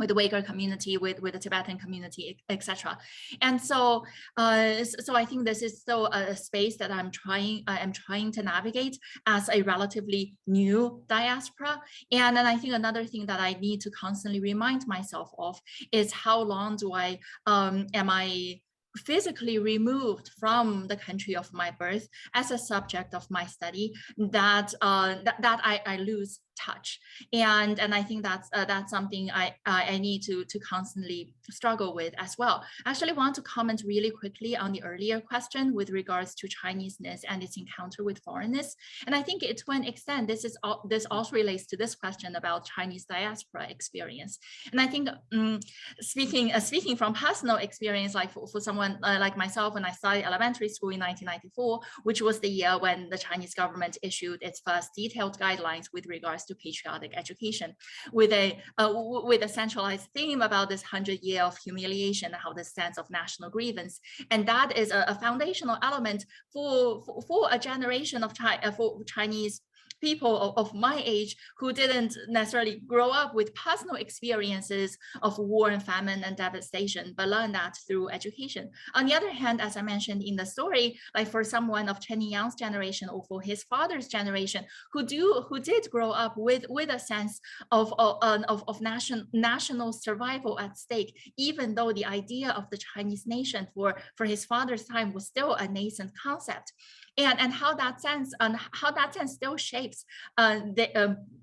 the Uyghur community, with the Tibetan community, etc. And so I think this is still a space that I'm trying to navigate as a relatively new diaspora. And then I think another thing that I need to constantly remind myself of is how long do am I physically removed from the country of my birth as a subject of my study, that I lose touch, and I think that's something I need to constantly struggle with as well. I actually want to comment really quickly on the earlier question with regards to Chineseness and its encounter with foreignness, and I think to an extent this also relates to this question about Chinese diaspora experience. And I think speaking from personal experience, like for someone like myself, when I started elementary school in 1994, which was the year when the Chinese government issued its first detailed guidelines with regards to patriotic education, with a centralized theme about this 100-year of humiliation, how this sense of national grievance, and that is a foundational element for a generation of Chinese people of my age who didn't necessarily grow up with personal experiences of war and famine and devastation, but learned that through education. On the other hand, as I mentioned in the story, like for someone of Chen Yang's generation or for his father's generation, who did grow up with a sense of national survival at stake, even though the idea of the Chinese nation for his father's time was still a nascent concept. And how that sense still shapes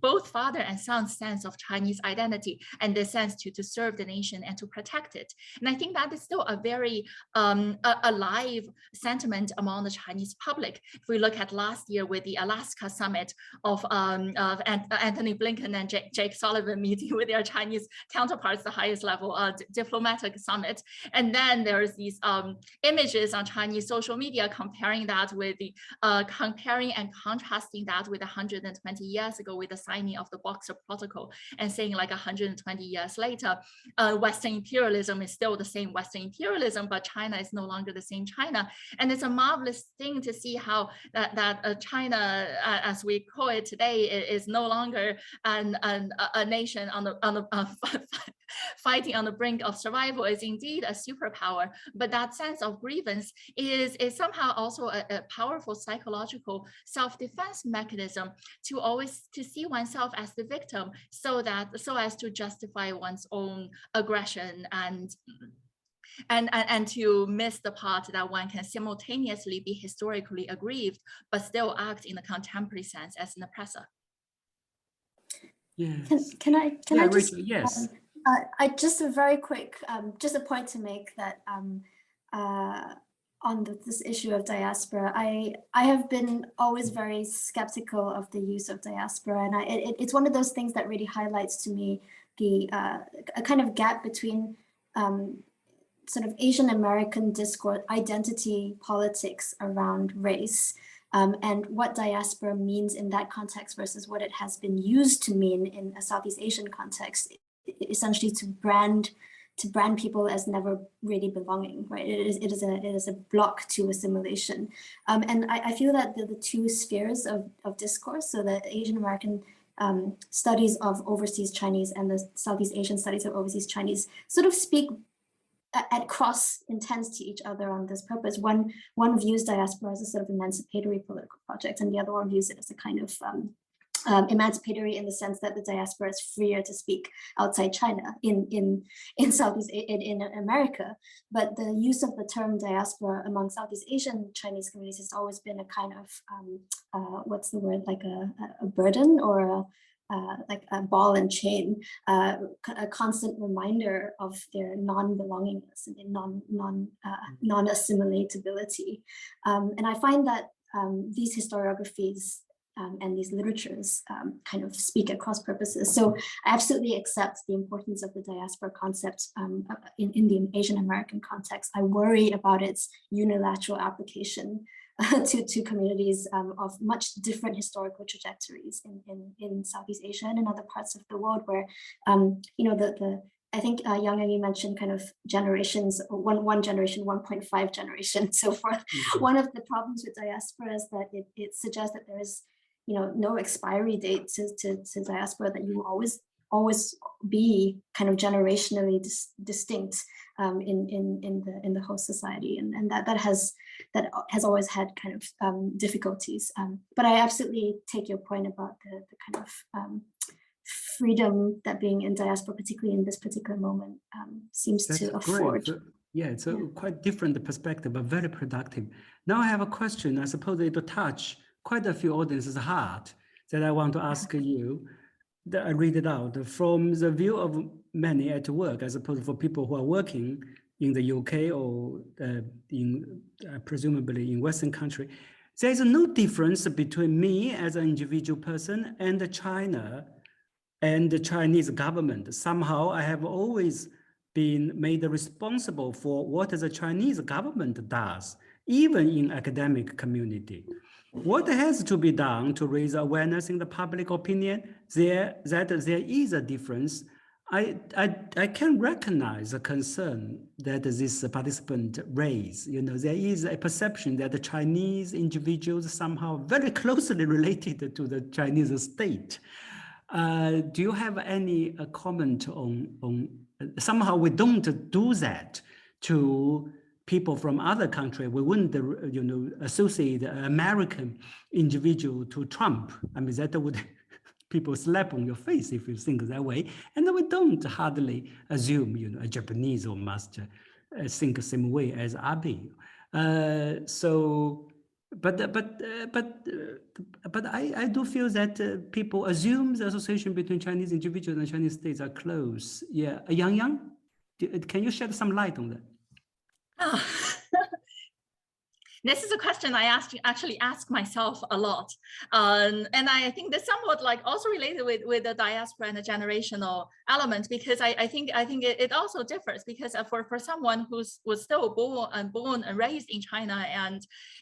both father and son's sense of Chinese identity and the sense to serve the nation and to protect it. And I think that is still a very alive sentiment among the Chinese public. If we look at last year with the Alaska summit of Anthony Blinken and Jake Sullivan meeting with their Chinese counterparts, the highest level diplomatic summit, and then there's these images on Chinese social media comparing that with the comparing and contrasting that with 120 years ago with the signing of the Boxer Protocol, and saying like 120 years later, Western imperialism is still the same Western imperialism, but China is no longer the same China. And it's a marvelous thing to see how that China, as we call it today, is no longer a nation on the fighting on the brink of survival, is indeed a superpower. But that sense of grievance is somehow also a powerful psychological self-defense mechanism to see oneself as the victim, so as to justify one's own aggression and to miss the part that one can simultaneously be historically aggrieved but still act in a contemporary sense as an oppressor. Yes. Can I Yeah, just Rachel, yes. I just a very quick just a point to make that on this issue of diaspora, I have been always very skeptical of the use of diaspora, and it's one of those things that really highlights to me the a kind of gap between sort of Asian American discourse, identity politics around race, and what diaspora means in that context versus what it has been used to mean in a Southeast Asian context, essentially to brand people as never really belonging, right? It is a block to assimilation, and I feel that the two spheres of discourse, so the Asian American studies of overseas Chinese and the Southeast Asian studies of overseas Chinese, sort of speak at cross intents to each other on this purpose. One views diaspora as a sort of emancipatory political project, and the other one views it as a kind of emancipatory in the sense that the diaspora is freer to speak outside China in Southeast in America. But the use of the term diaspora among Southeast Asian Chinese communities has always been a kind of what's the word, like a burden or like a ball and chain, a constant reminder of their non-belongingness and their non-assimilatability. And I find that these historiographies and these literatures kind of speak at cross purposes. So I absolutely accept the importance of the diaspora concept in the Asian American context. I worry about its unilateral application to communities of much different historical trajectories in Southeast Asia and in other parts of the world, where you know I think Yangyang, you mentioned kind of generations, one generation, 1.5 generation, so forth. Mm-hmm. One of the problems with diaspora is that it suggests that there is, you know, no expiry date to diaspora, that you will always be kind of generationally distinct in the host society, and that has always had kind of difficulties. But I absolutely take your point about the kind of freedom that being in diaspora, particularly in this particular moment, seems to afford. Great. Yeah, it's a quite different perspective, but very productive. Now I have a question. I suppose it will touch quite a few audiences' heart that I want to ask you. I read it out. From the view of many at work, I suppose for people who are working in the UK or presumably in Western country, there is no difference between me as an individual person and China and the Chinese government. Somehow I have always been made responsible for what the Chinese government does, even in academic community. What has to be done to raise awareness in the public opinion that there is a difference? I can recognize a concern that this participant raised. You know, there is a perception that the Chinese individuals somehow very closely related to the Chinese state. Do you have any comment on somehow we don't do that to people from other countries? We wouldn't, you know, associate an American individual to Trump. I mean, that would people slap on your face if you think that way. And we don't hardly assume, you know, a Japanese or must think the same way as Abe. But I do feel that people assume the association between Chinese individuals and Chinese states are close. Yeah, Yangyang, can you shed some light on that? This is a question I actually ask myself a lot, and I think that's somewhat like also related with the diaspora and the generational element, because I think it also differs, because for someone who was still born and raised in China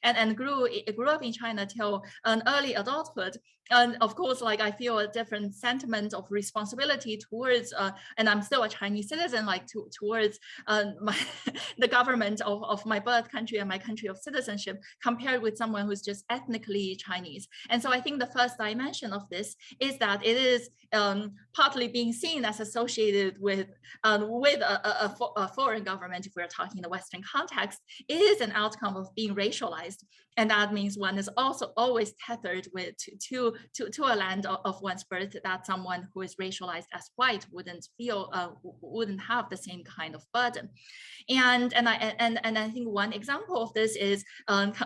and grew up in China till an early adulthood. And of course, like I feel a different sentiment of responsibility towards, and I'm still a Chinese citizen, like towards the government of my birth country and my country of citizenship, compared with someone who's just ethnically Chinese. And so I think the first dimension of this is that it is partly being seen as associated with a foreign government. If we're talking in the Western context, it is an outcome of being racialized. And that means one is also always tethered to a land of one's birth, that someone who is racialized as white wouldn't have the same kind of burden. And I think one example of this is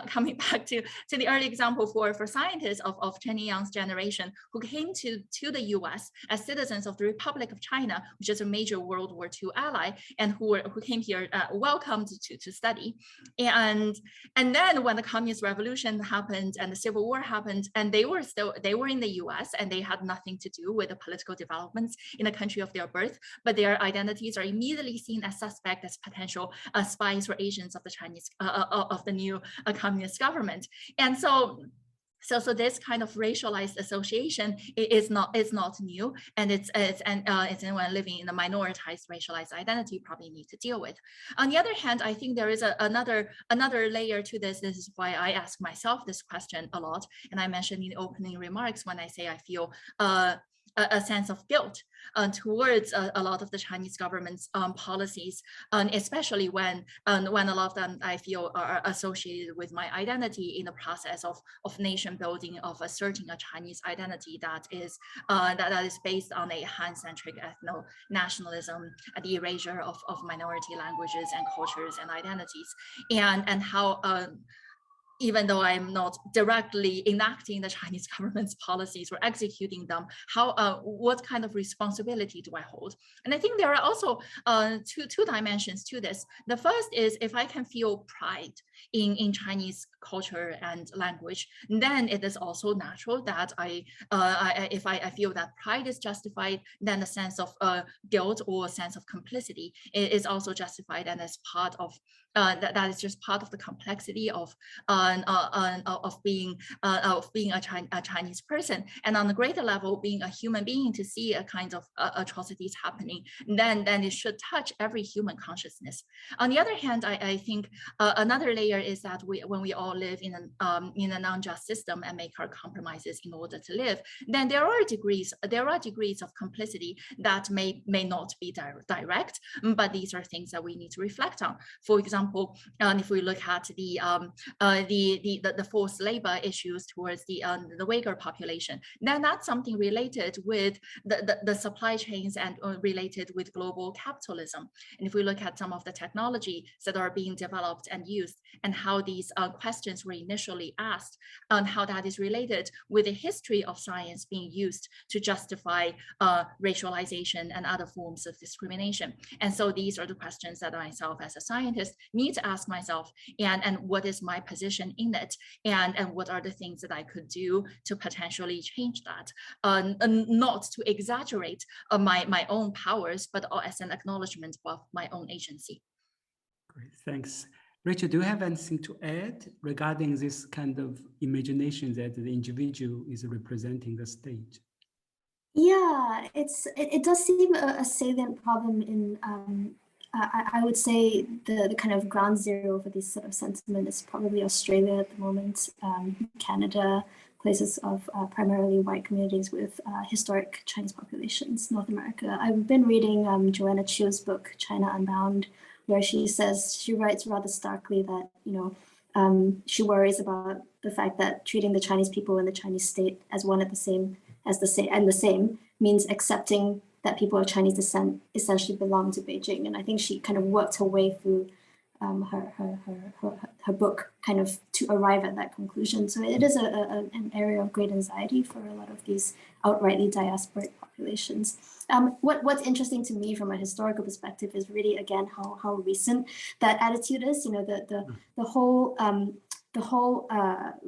coming back to the early example for scientists of Chen Yang's generation, who came to the US as citizens of the Republic of China, which is a major World War II ally, and who came here welcomed to study. And then when the Communist Revolution happened and the Civil War happened, and they were in the US, and they had nothing to do with the political developments in the country of their birth, but their identities are immediately seen as suspect, as potential spies or agents of the Chinese of the new communist government. And so this kind of racialized association is not new, and it's anyone living in a minoritized racialized identity probably need to deal with. On the other hand, I think there is another layer to this. This is why I ask myself this question a lot, and I mentioned in the opening remarks when I say I feel a sense of guilt towards a lot of the Chinese government's policies, especially when a lot of them I feel are associated with my identity in the process of nation building, of asserting a Chinese identity that is based on a Han-centric ethno-nationalism, the erasure of minority languages and cultures and identities, and how even though I'm not directly enacting the Chinese government's policies or executing them, what kind of responsibility do I hold? And I think there are also two dimensions to this. The first is, if I can feel pride in Chinese culture and language, then it is also natural that if I feel that pride is justified, then a sense of guilt or a sense of complicity is also justified, and as part of that is just part of the complexity of being a Chinese person, and on a greater level, being a human being, to see a kind of atrocities happening, then it should touch every human consciousness. On the other hand, I think another layer is that when we all live in an unjust system and make our compromises in order to live, then there are degrees of complicity that may not be direct, but these are things that we need to reflect on. For example, if we look at the forced labor issues towards the Uyghur population, then that's something related with the supply chains and related with global capitalism. And if we look at some of the technologies that are being developed and used, and how these questions were initially asked, and how that is related with the history of science being used to justify racialization and other forms of discrimination. And so these are the questions that I myself as a scientist need to ask myself, and what is my position in it, and what are the things that I could do to potentially change that, not to exaggerate my own powers, but as an acknowledgement of my own agency. Great, thanks. Rachel, do you have anything to add regarding this kind of imagination that the individual is representing the state? Yeah, it does seem a salient problem in I would say the kind of ground zero for this sort of sentiment is probably Australia at the moment, Canada, places of primarily white communities with historic Chinese populations, North America. I've been reading Joanna Chiu's book, China Unbound, where she writes rather starkly that, she worries about the fact that treating the Chinese people and the Chinese state as one and the same means accepting that people of Chinese descent essentially belong to Beijing. And I think she kind of worked her way through her book kind of to arrive at that conclusion. So it is an area of great anxiety for a lot of these outrightly diasporic populations. What's interesting to me from a historical perspective is really, again, how recent that attitude is. The whole the whole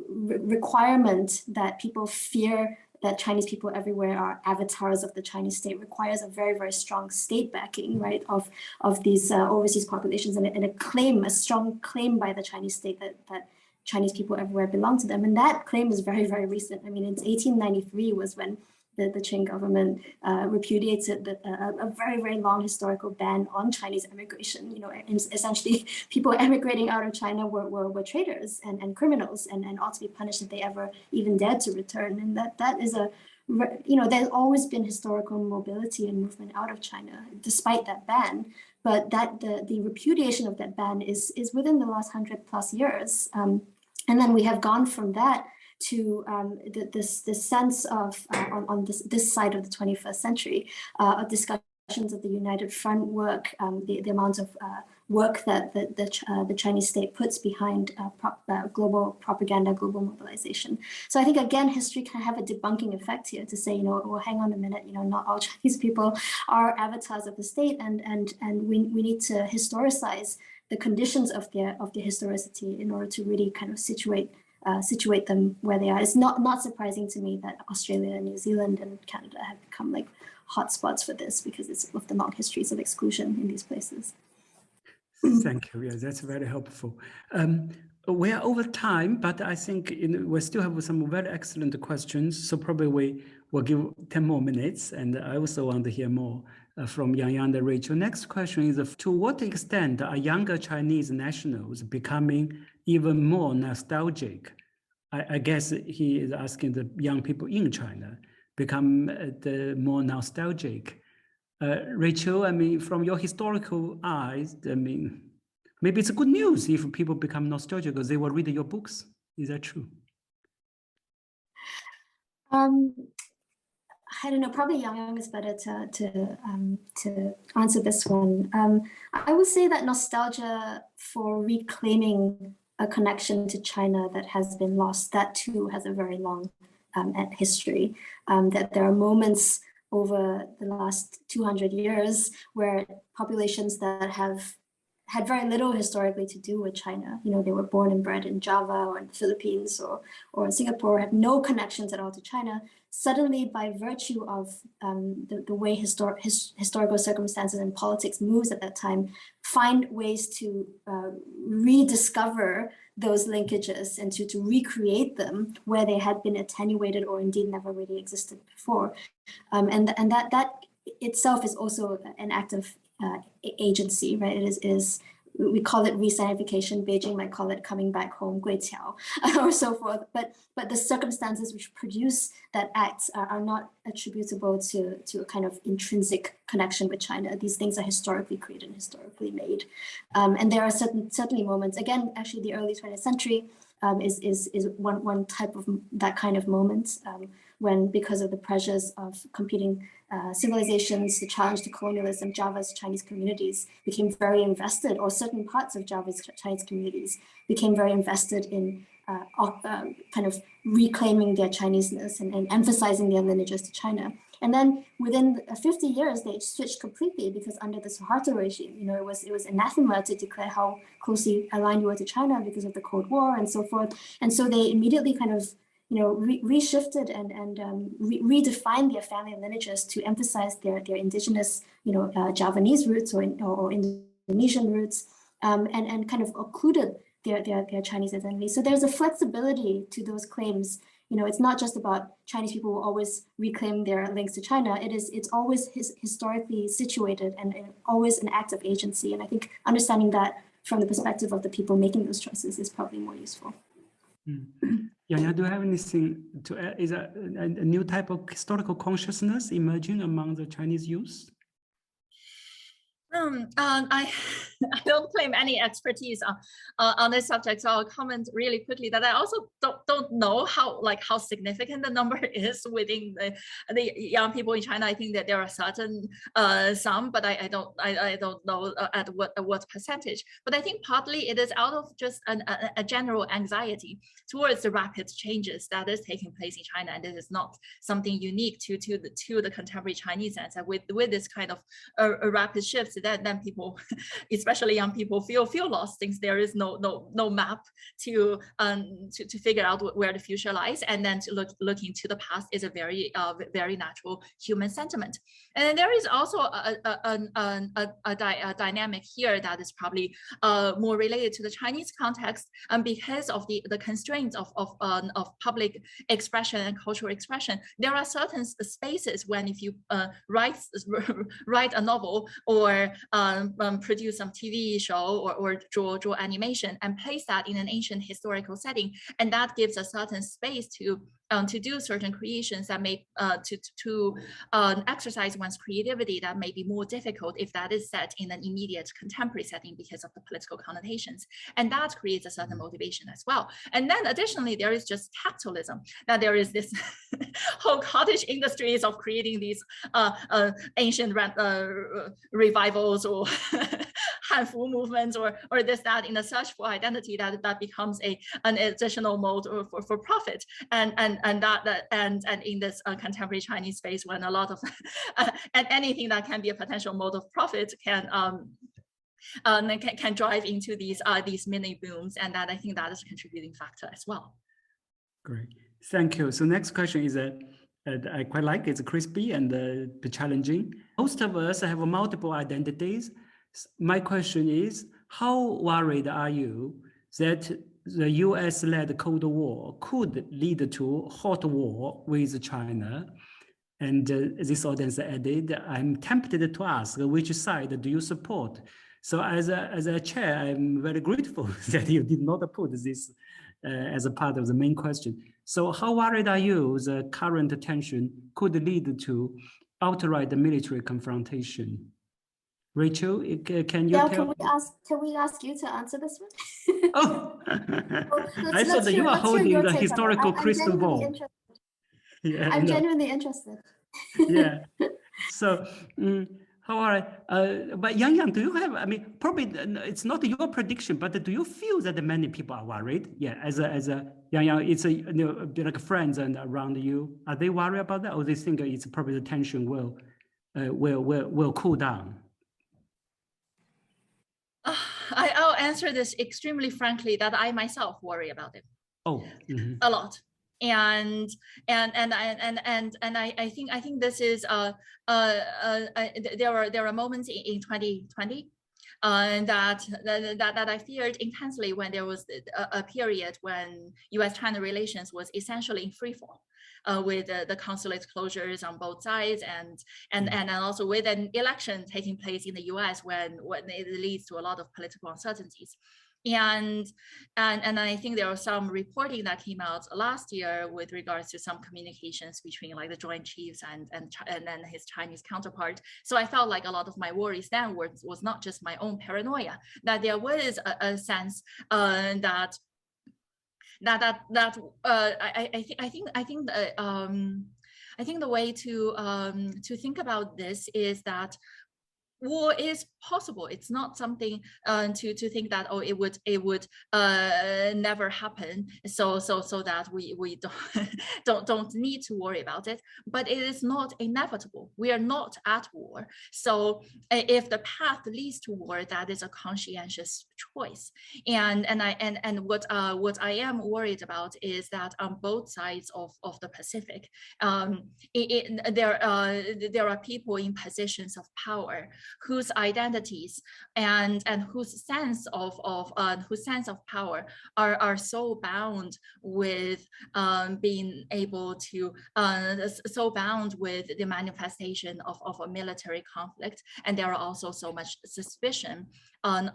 requirement that people fear that Chinese people everywhere are avatars of the Chinese state requires a very, very strong state backing, right, of these overseas populations, and a strong claim by the Chinese state that Chinese people everywhere belong to them. And that claim is very, very recent. I mean, it's 1893 was when the Qing government repudiated a very, very long historical ban on Chinese immigration. You know, and essentially people emigrating out of China were traitors and criminals and ought to be punished if they ever even dared to return. And that is you know, there's always been historical mobility and movement out of China despite that ban. But that the repudiation of that ban is within the last 100+ years. And then we have gone from that to this sense of on this side of the 21st century of discussions of the United Front work, the amount of work that the Chinese state puts behind global propaganda, global mobilization. So I think again, history can have a debunking effect here to say, you know, well, hang on a minute, you know, not all Chinese people are avatars of the state, and we need to historicize the conditions of their historicity in order to really kind of situate them where they are. It's not surprising to me that Australia, New Zealand, and Canada have become like hotspots for this because it's of the long histories of exclusion in these places. Thank you. Yeah, that's very helpful. We are over time, but I think we still have some very excellent questions. So probably we will give 10 more minutes, and I also want to hear more from Yangyang and Rachel. Next question is, to what extent are younger Chinese nationals becoming even more nostalgic? I guess he is asking the young people in China become more nostalgic. Rachel, I mean, from your historical eyes, I mean, maybe it's good news if people become nostalgic because they will read your books. Is that true? I don't know, probably Yangyang is better to answer this one. I would say that nostalgia for reclaiming a connection to China that has been lost, that too has a very long history. That there are moments over the last 200 years where populations that have had very little historically to do with China, you know, they were born and bred in Java or in the Philippines or in Singapore, had no connections at all to China, suddenly by virtue of the way historical circumstances and politics moves at that time, find ways to rediscover those linkages and to recreate them where they had been attenuated or indeed never really existed before. And that itself is also an act of agency, right? It is we call it re-Sinification. Beijing might call it coming back home, guiqiao, or so forth. But the circumstances which produce that act are not attributable to a kind of intrinsic connection with China. These things are historically created and historically made. And there are certainly moments, again, actually the early 20th century is one type of that kind of moment when, because of the pressures of competing civilizations, the challenge to colonialism, Java's Chinese communities became very invested, or certain parts of Java's Chinese communities became very invested in kind of reclaiming their Chineseness and emphasizing their lineages to China. And then within 50 years, they switched completely because under the Suharto regime, you know, it was anathema to declare how closely aligned you were to China because of the Cold War and so forth. And so they immediately kind of, you know, reshifted and redefined their family lineages to emphasize their indigenous, you know, Javanese roots or Indonesian roots, and kind of occluded their Chinese identity. So there's a flexibility to those claims. You know, it's not just about Chinese people will always reclaim their links to China. It's always historically situated and always an act of agency. And I think understanding that from the perspective of the people making those choices is probably more useful. Yeah, do you have anything to add? Is a new type of historical consciousness emerging among the Chinese youth? I don't claim any expertise on this subject, so I'll comment really quickly that I also don't know how significant the number is within the young people in China. I think that there are certain some, but I don't know at what percentage. But I think partly it is out of just a general anxiety towards the rapid changes that is taking place in China, and it is not something unique to the contemporary Chinese sense. That with this kind of rapid shifts then people, especially young people, feel lost since there is no map to figure out where the future lies, and then to look into the past is a very very natural human sentiment. And then there is also a dynamic here that is probably more related to the Chinese context, because of the constraints of public expression and cultural expression. There are certain spaces when if you write a novel or produce some TV show or draw animation and place that in an ancient historical setting, and that gives a certain space to do certain creations that may to exercise one's creativity that may be more difficult if that is set in an immediate contemporary setting because of the political connotations, and that creates a certain motivation as well. And then additionally, there is just capitalism, that there is this whole cottage industries of creating these ancient revivals or Hanfu movements or this, that, in a search for identity that becomes an additional mode for profit. And in this contemporary Chinese space, when a lot of and anything that can be a potential mode of profit can drive into these mini booms, and that I think that is a contributing factor as well. Great, thank you. So next question is I quite like it's crispy and challenging. Most of us have multiple identities. My question is, how worried are you that the US-led Cold War could lead to hot war with China? And this audience added, I'm tempted to ask, which side do you support? So as a chair, I'm very grateful that you did not put this as a part of the main question. So how worried are you the current tension could lead to outright military confrontation? Rachel, can you tell? Can we ask you to answer this one? Oh, I thought that you are holding the historical crystal ball. Yeah, I'm genuinely interested. Yeah. So, how are but Yangyang, do you have? I mean, probably it's not your prediction, but do you feel that many people are worried? Yeah, as a Yangyang, it's like friends and around you. Are they worried about that, or they think it's probably the tension will cool down? I'll answer this extremely frankly, that I myself worry about it. Oh, a lot. And I think this is there are moments in 2020 that I feared intensely when there was a period when US-China relations was essentially in free fall. With the consulate closures on both sides, and also with an election taking place in the US when it leads to a lot of political uncertainties. And I think there was some reporting that came out last year with regards to some communications between like the Joint Chiefs and then his Chinese counterpart. So I felt like a lot of my worries then was not just my own paranoia, that there was a sense that I think the way to think about this is that war is possible. It's not something to think that it would never happen. So that we don't need to worry about it. But it is not inevitable. We are not at war. So if the path leads to war, that is a conscientious choice. And what I am worried about is that on both sides of the Pacific, there are people in positions of power whose identities and whose sense of power are so bound with being able to so bound with the manifestation of a military conflict, and there are also so much suspicion on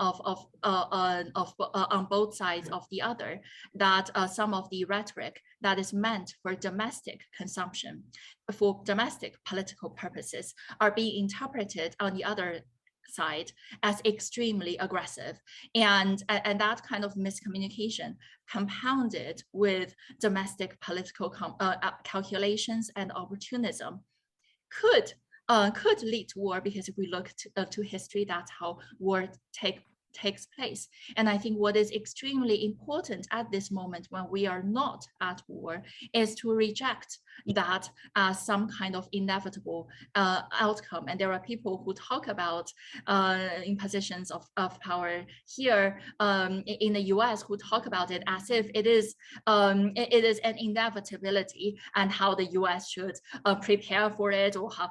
both sides of the other, that some of the rhetoric that is meant for domestic consumption, for domestic political purposes, are being interpreted on the other side as extremely aggressive, and that kind of miscommunication, compounded with domestic political calculations and opportunism, could lead to war. Because if we look to history, that's how war takes place. And I think what is extremely important at this moment when we are not at war is to reject that as some kind of inevitable outcome. And there are people who talk about in positions of power here in the US who talk about it as if it is an inevitability and how the US should prepare for it, or how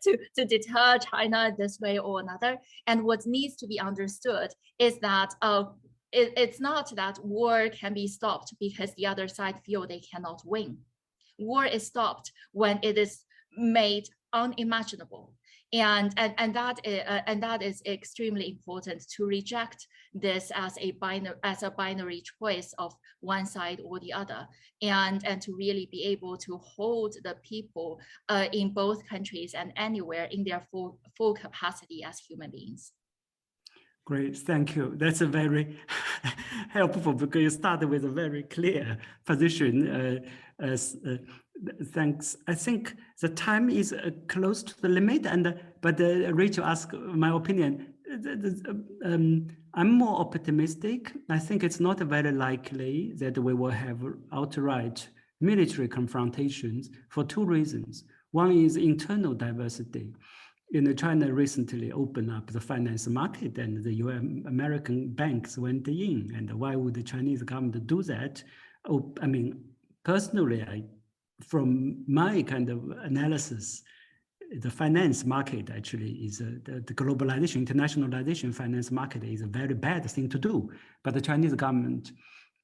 to deter China this way or another. And what needs to be understood is that it's not that war can be stopped because the other side feel they cannot win. War is stopped when it is made unimaginable. And that is extremely important, to reject this as a binary choice of one side or the other, and to really be able to hold the people in both countries and anywhere in their full capacity as human beings. Great, thank you. That's a very helpful, because you started with a very clear position. Thanks. I think the time is close to the limit, but Rachel asked my opinion. I'm more optimistic. I think it's not very likely that we will have outright military confrontations for two reasons. One is internal diversity. China recently opened up the finance market, and the American banks went in. And why would the Chinese government do that? I mean, personally, from my kind of analysis, the finance market actually is the globalization, internationalization finance market is a very bad thing to do. But the Chinese government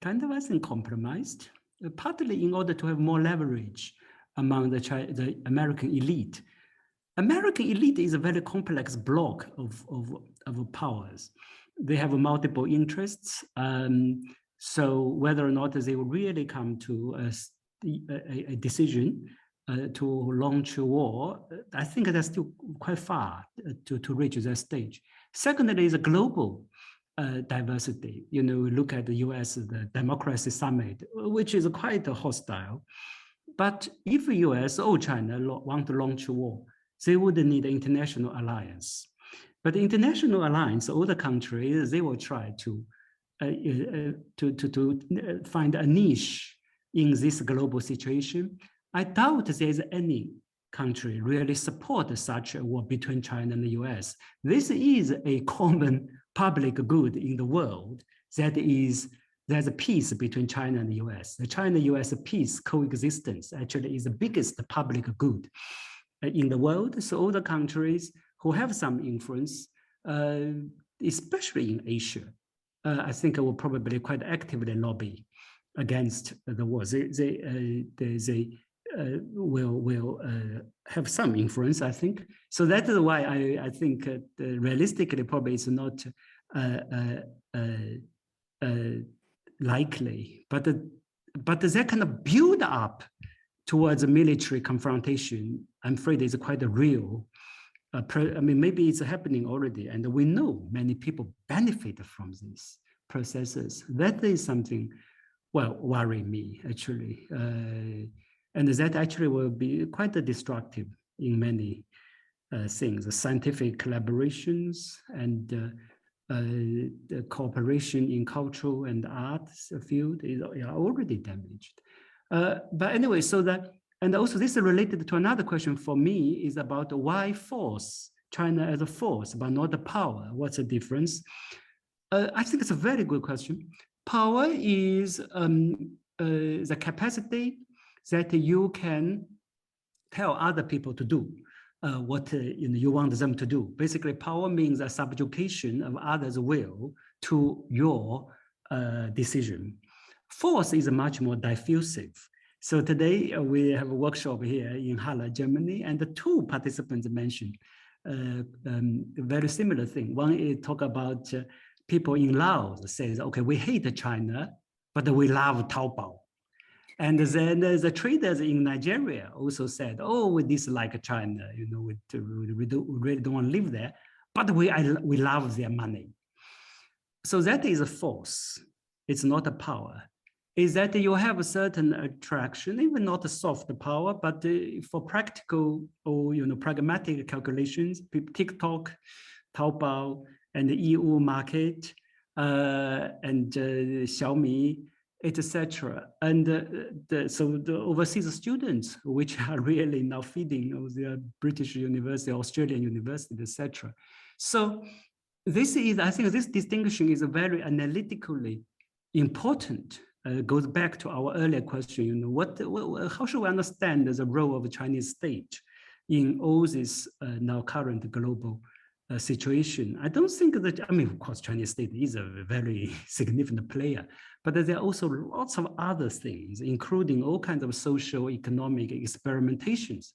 kind of, I think, compromised, partly in order to have more leverage among the American elite. American elite is a very complex block of powers. They have multiple interests. So whether or not they will really come to a decision to launch a war, I think that's still quite far to reach that stage. Secondly, is a global diversity. Look at the US, the Democracy Summit, which is quite hostile. But if the US or China want to launch a war, they would need an international alliance. But the international alliance, all the countries, they will try to find a niche in this global situation. I doubt there's any country really support such a war between China and the US. This is a common public good in the world. There's a peace between China and the US. The China-US peace coexistence actually is the biggest public good in the world. So all the countries who have some influence, especially in Asia, I think will probably quite actively lobby against the war. They will have some influence, I think. So that is why I think realistically probably it's not likely, but that kind of build up towards a military confrontation, I'm afraid is quite a real. I mean, maybe it's happening already, and we know many people benefit from these processes. That is something, well, worry me actually, and that actually will be quite destructive in many things. The scientific collaborations and the cooperation in cultural and arts field is already damaged. But anyway, so that, and also this is related to another question for me, is about why force, China as a force, but not the power. What's the difference? I think it's a very good question. Power is the capacity that you can tell other people to do what you want them to do. Basically, power means a subjugation of others' will to your decision. Force is much more diffusive. So today we have a workshop here in Halle, Germany, and the two participants mentioned a very similar thing. One is talk about people in Laos says, okay, we hate China, but we love Taobao. And then the traders in Nigeria also said, oh, we dislike China, we really don't want to live there, but we love their money. So that is a force. It's not a power. Is that you have a certain attraction, even not a soft power, but for practical or pragmatic calculations, TikTok, Taobao, and the EU market, and Xiaomi, etc. And so the overseas students, which are really now feeding the British university, Australian university, etc. So this is, I think this distinction is very analytically important. Goes back to our earlier question, you know, how should we understand the role of the Chinese state in all this now current global situation? I don't think that, I mean, of course, Chinese state is a very significant player, but there are also lots of other things, including all kinds of social, economic experimentations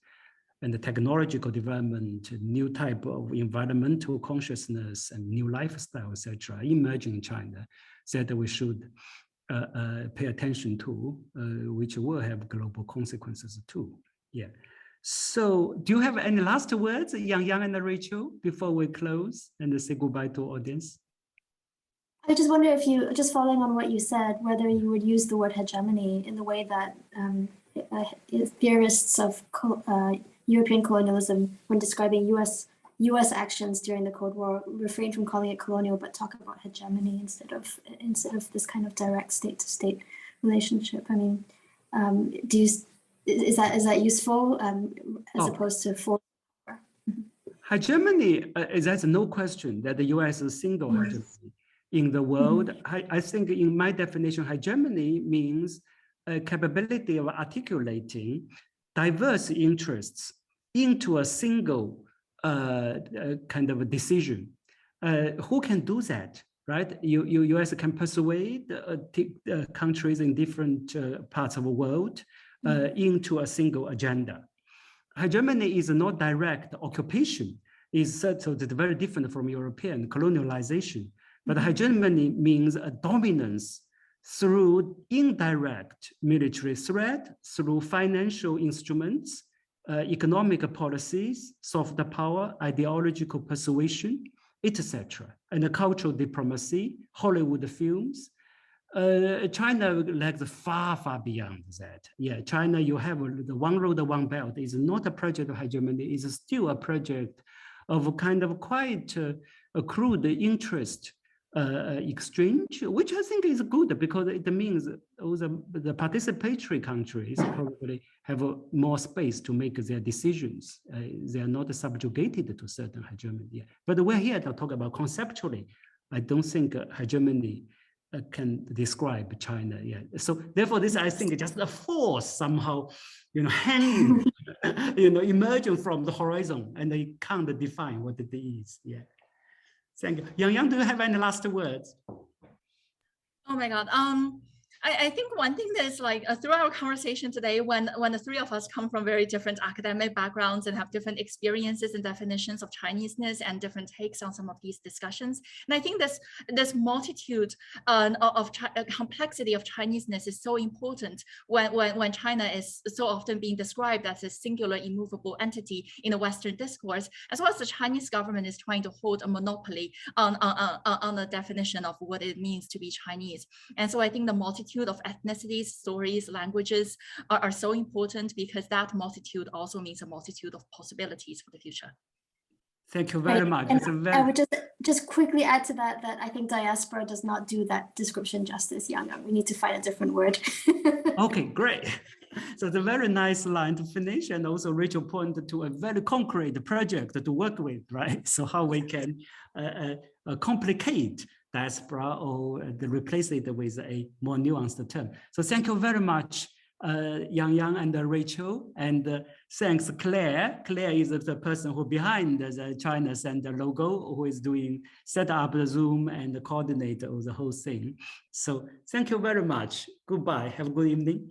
and the technological development, new type of environmental consciousness and new lifestyle, etc., emerging in China that we should pay attention to, which will have global consequences too. Yeah. So do you have any last words, Yangyang and Rachel, before we close and say goodbye to audience? I just wonder if you, just following on what you said, whether you would use the word hegemony in the way that theorists of European colonialism, when describing U.S. actions during the Cold War, refrain from calling it colonial, but talk about hegemony instead of this kind of direct state-to-state relationship. I mean, is that useful as opposed to for? Hegemony, there's no question that the U.S. is single hegemony in the world. I think in my definition, hegemony means a capability of articulating diverse interests into a single kind of a decision. Who can do that, right? U.S. can persuade countries in different parts of the world into a single agenda. Hegemony is not direct occupation. So it's very different from European colonialization. But hegemony means a dominance through indirect military threat, through financial instruments, economic policies, soft power, ideological persuasion, etc. And cultural diplomacy, Hollywood films. China lags far, far beyond that. Yeah, China, you have the one road, one belt is not a project of hegemony, it's still a project of kind of quite accrued interest exchange, which I think is good because it means all the participatory countries probably have more space to make their decisions. They are not subjugated to certain hegemony. Yeah. But we're here to talk about conceptually. I don't think hegemony can describe China. Yeah. So therefore, this I think is just a force somehow, you know, hanging, you know, emerging from the horizon, and they can't define what it is. Yeah. Thank you. Yangyang, do you have any last words? Oh my God. I think one thing that is like throughout our conversation today, when the three of us come from very different academic backgrounds and have different experiences and definitions of Chineseness and different takes on some of these discussions, and I think this multitude of complexity of Chineseness is so important when China is so often being described as a singular, immovable entity in the Western discourse, as well as the Chinese government is trying to hold a monopoly on the definition of what it means to be Chinese. And so I think the multitude of ethnicities, stories, languages are so important because that multitude also means a multitude of possibilities for the future. Thank you very much. I would just quickly add to that I think diaspora does not do that description justice, Yangyang. We need to find a different word. Okay, great. So it's a very nice line to finish, and also Rachel pointed to a very concrete project to work with, right? So how we can complicate diaspora or replace it with a more nuanced term. So thank you very much, Yangyang and Rachel, and thanks Claire. Claire is the person who behind the China Center logo, who is set up the Zoom and coordinate the whole thing. So thank you very much. Goodbye. Have a good evening.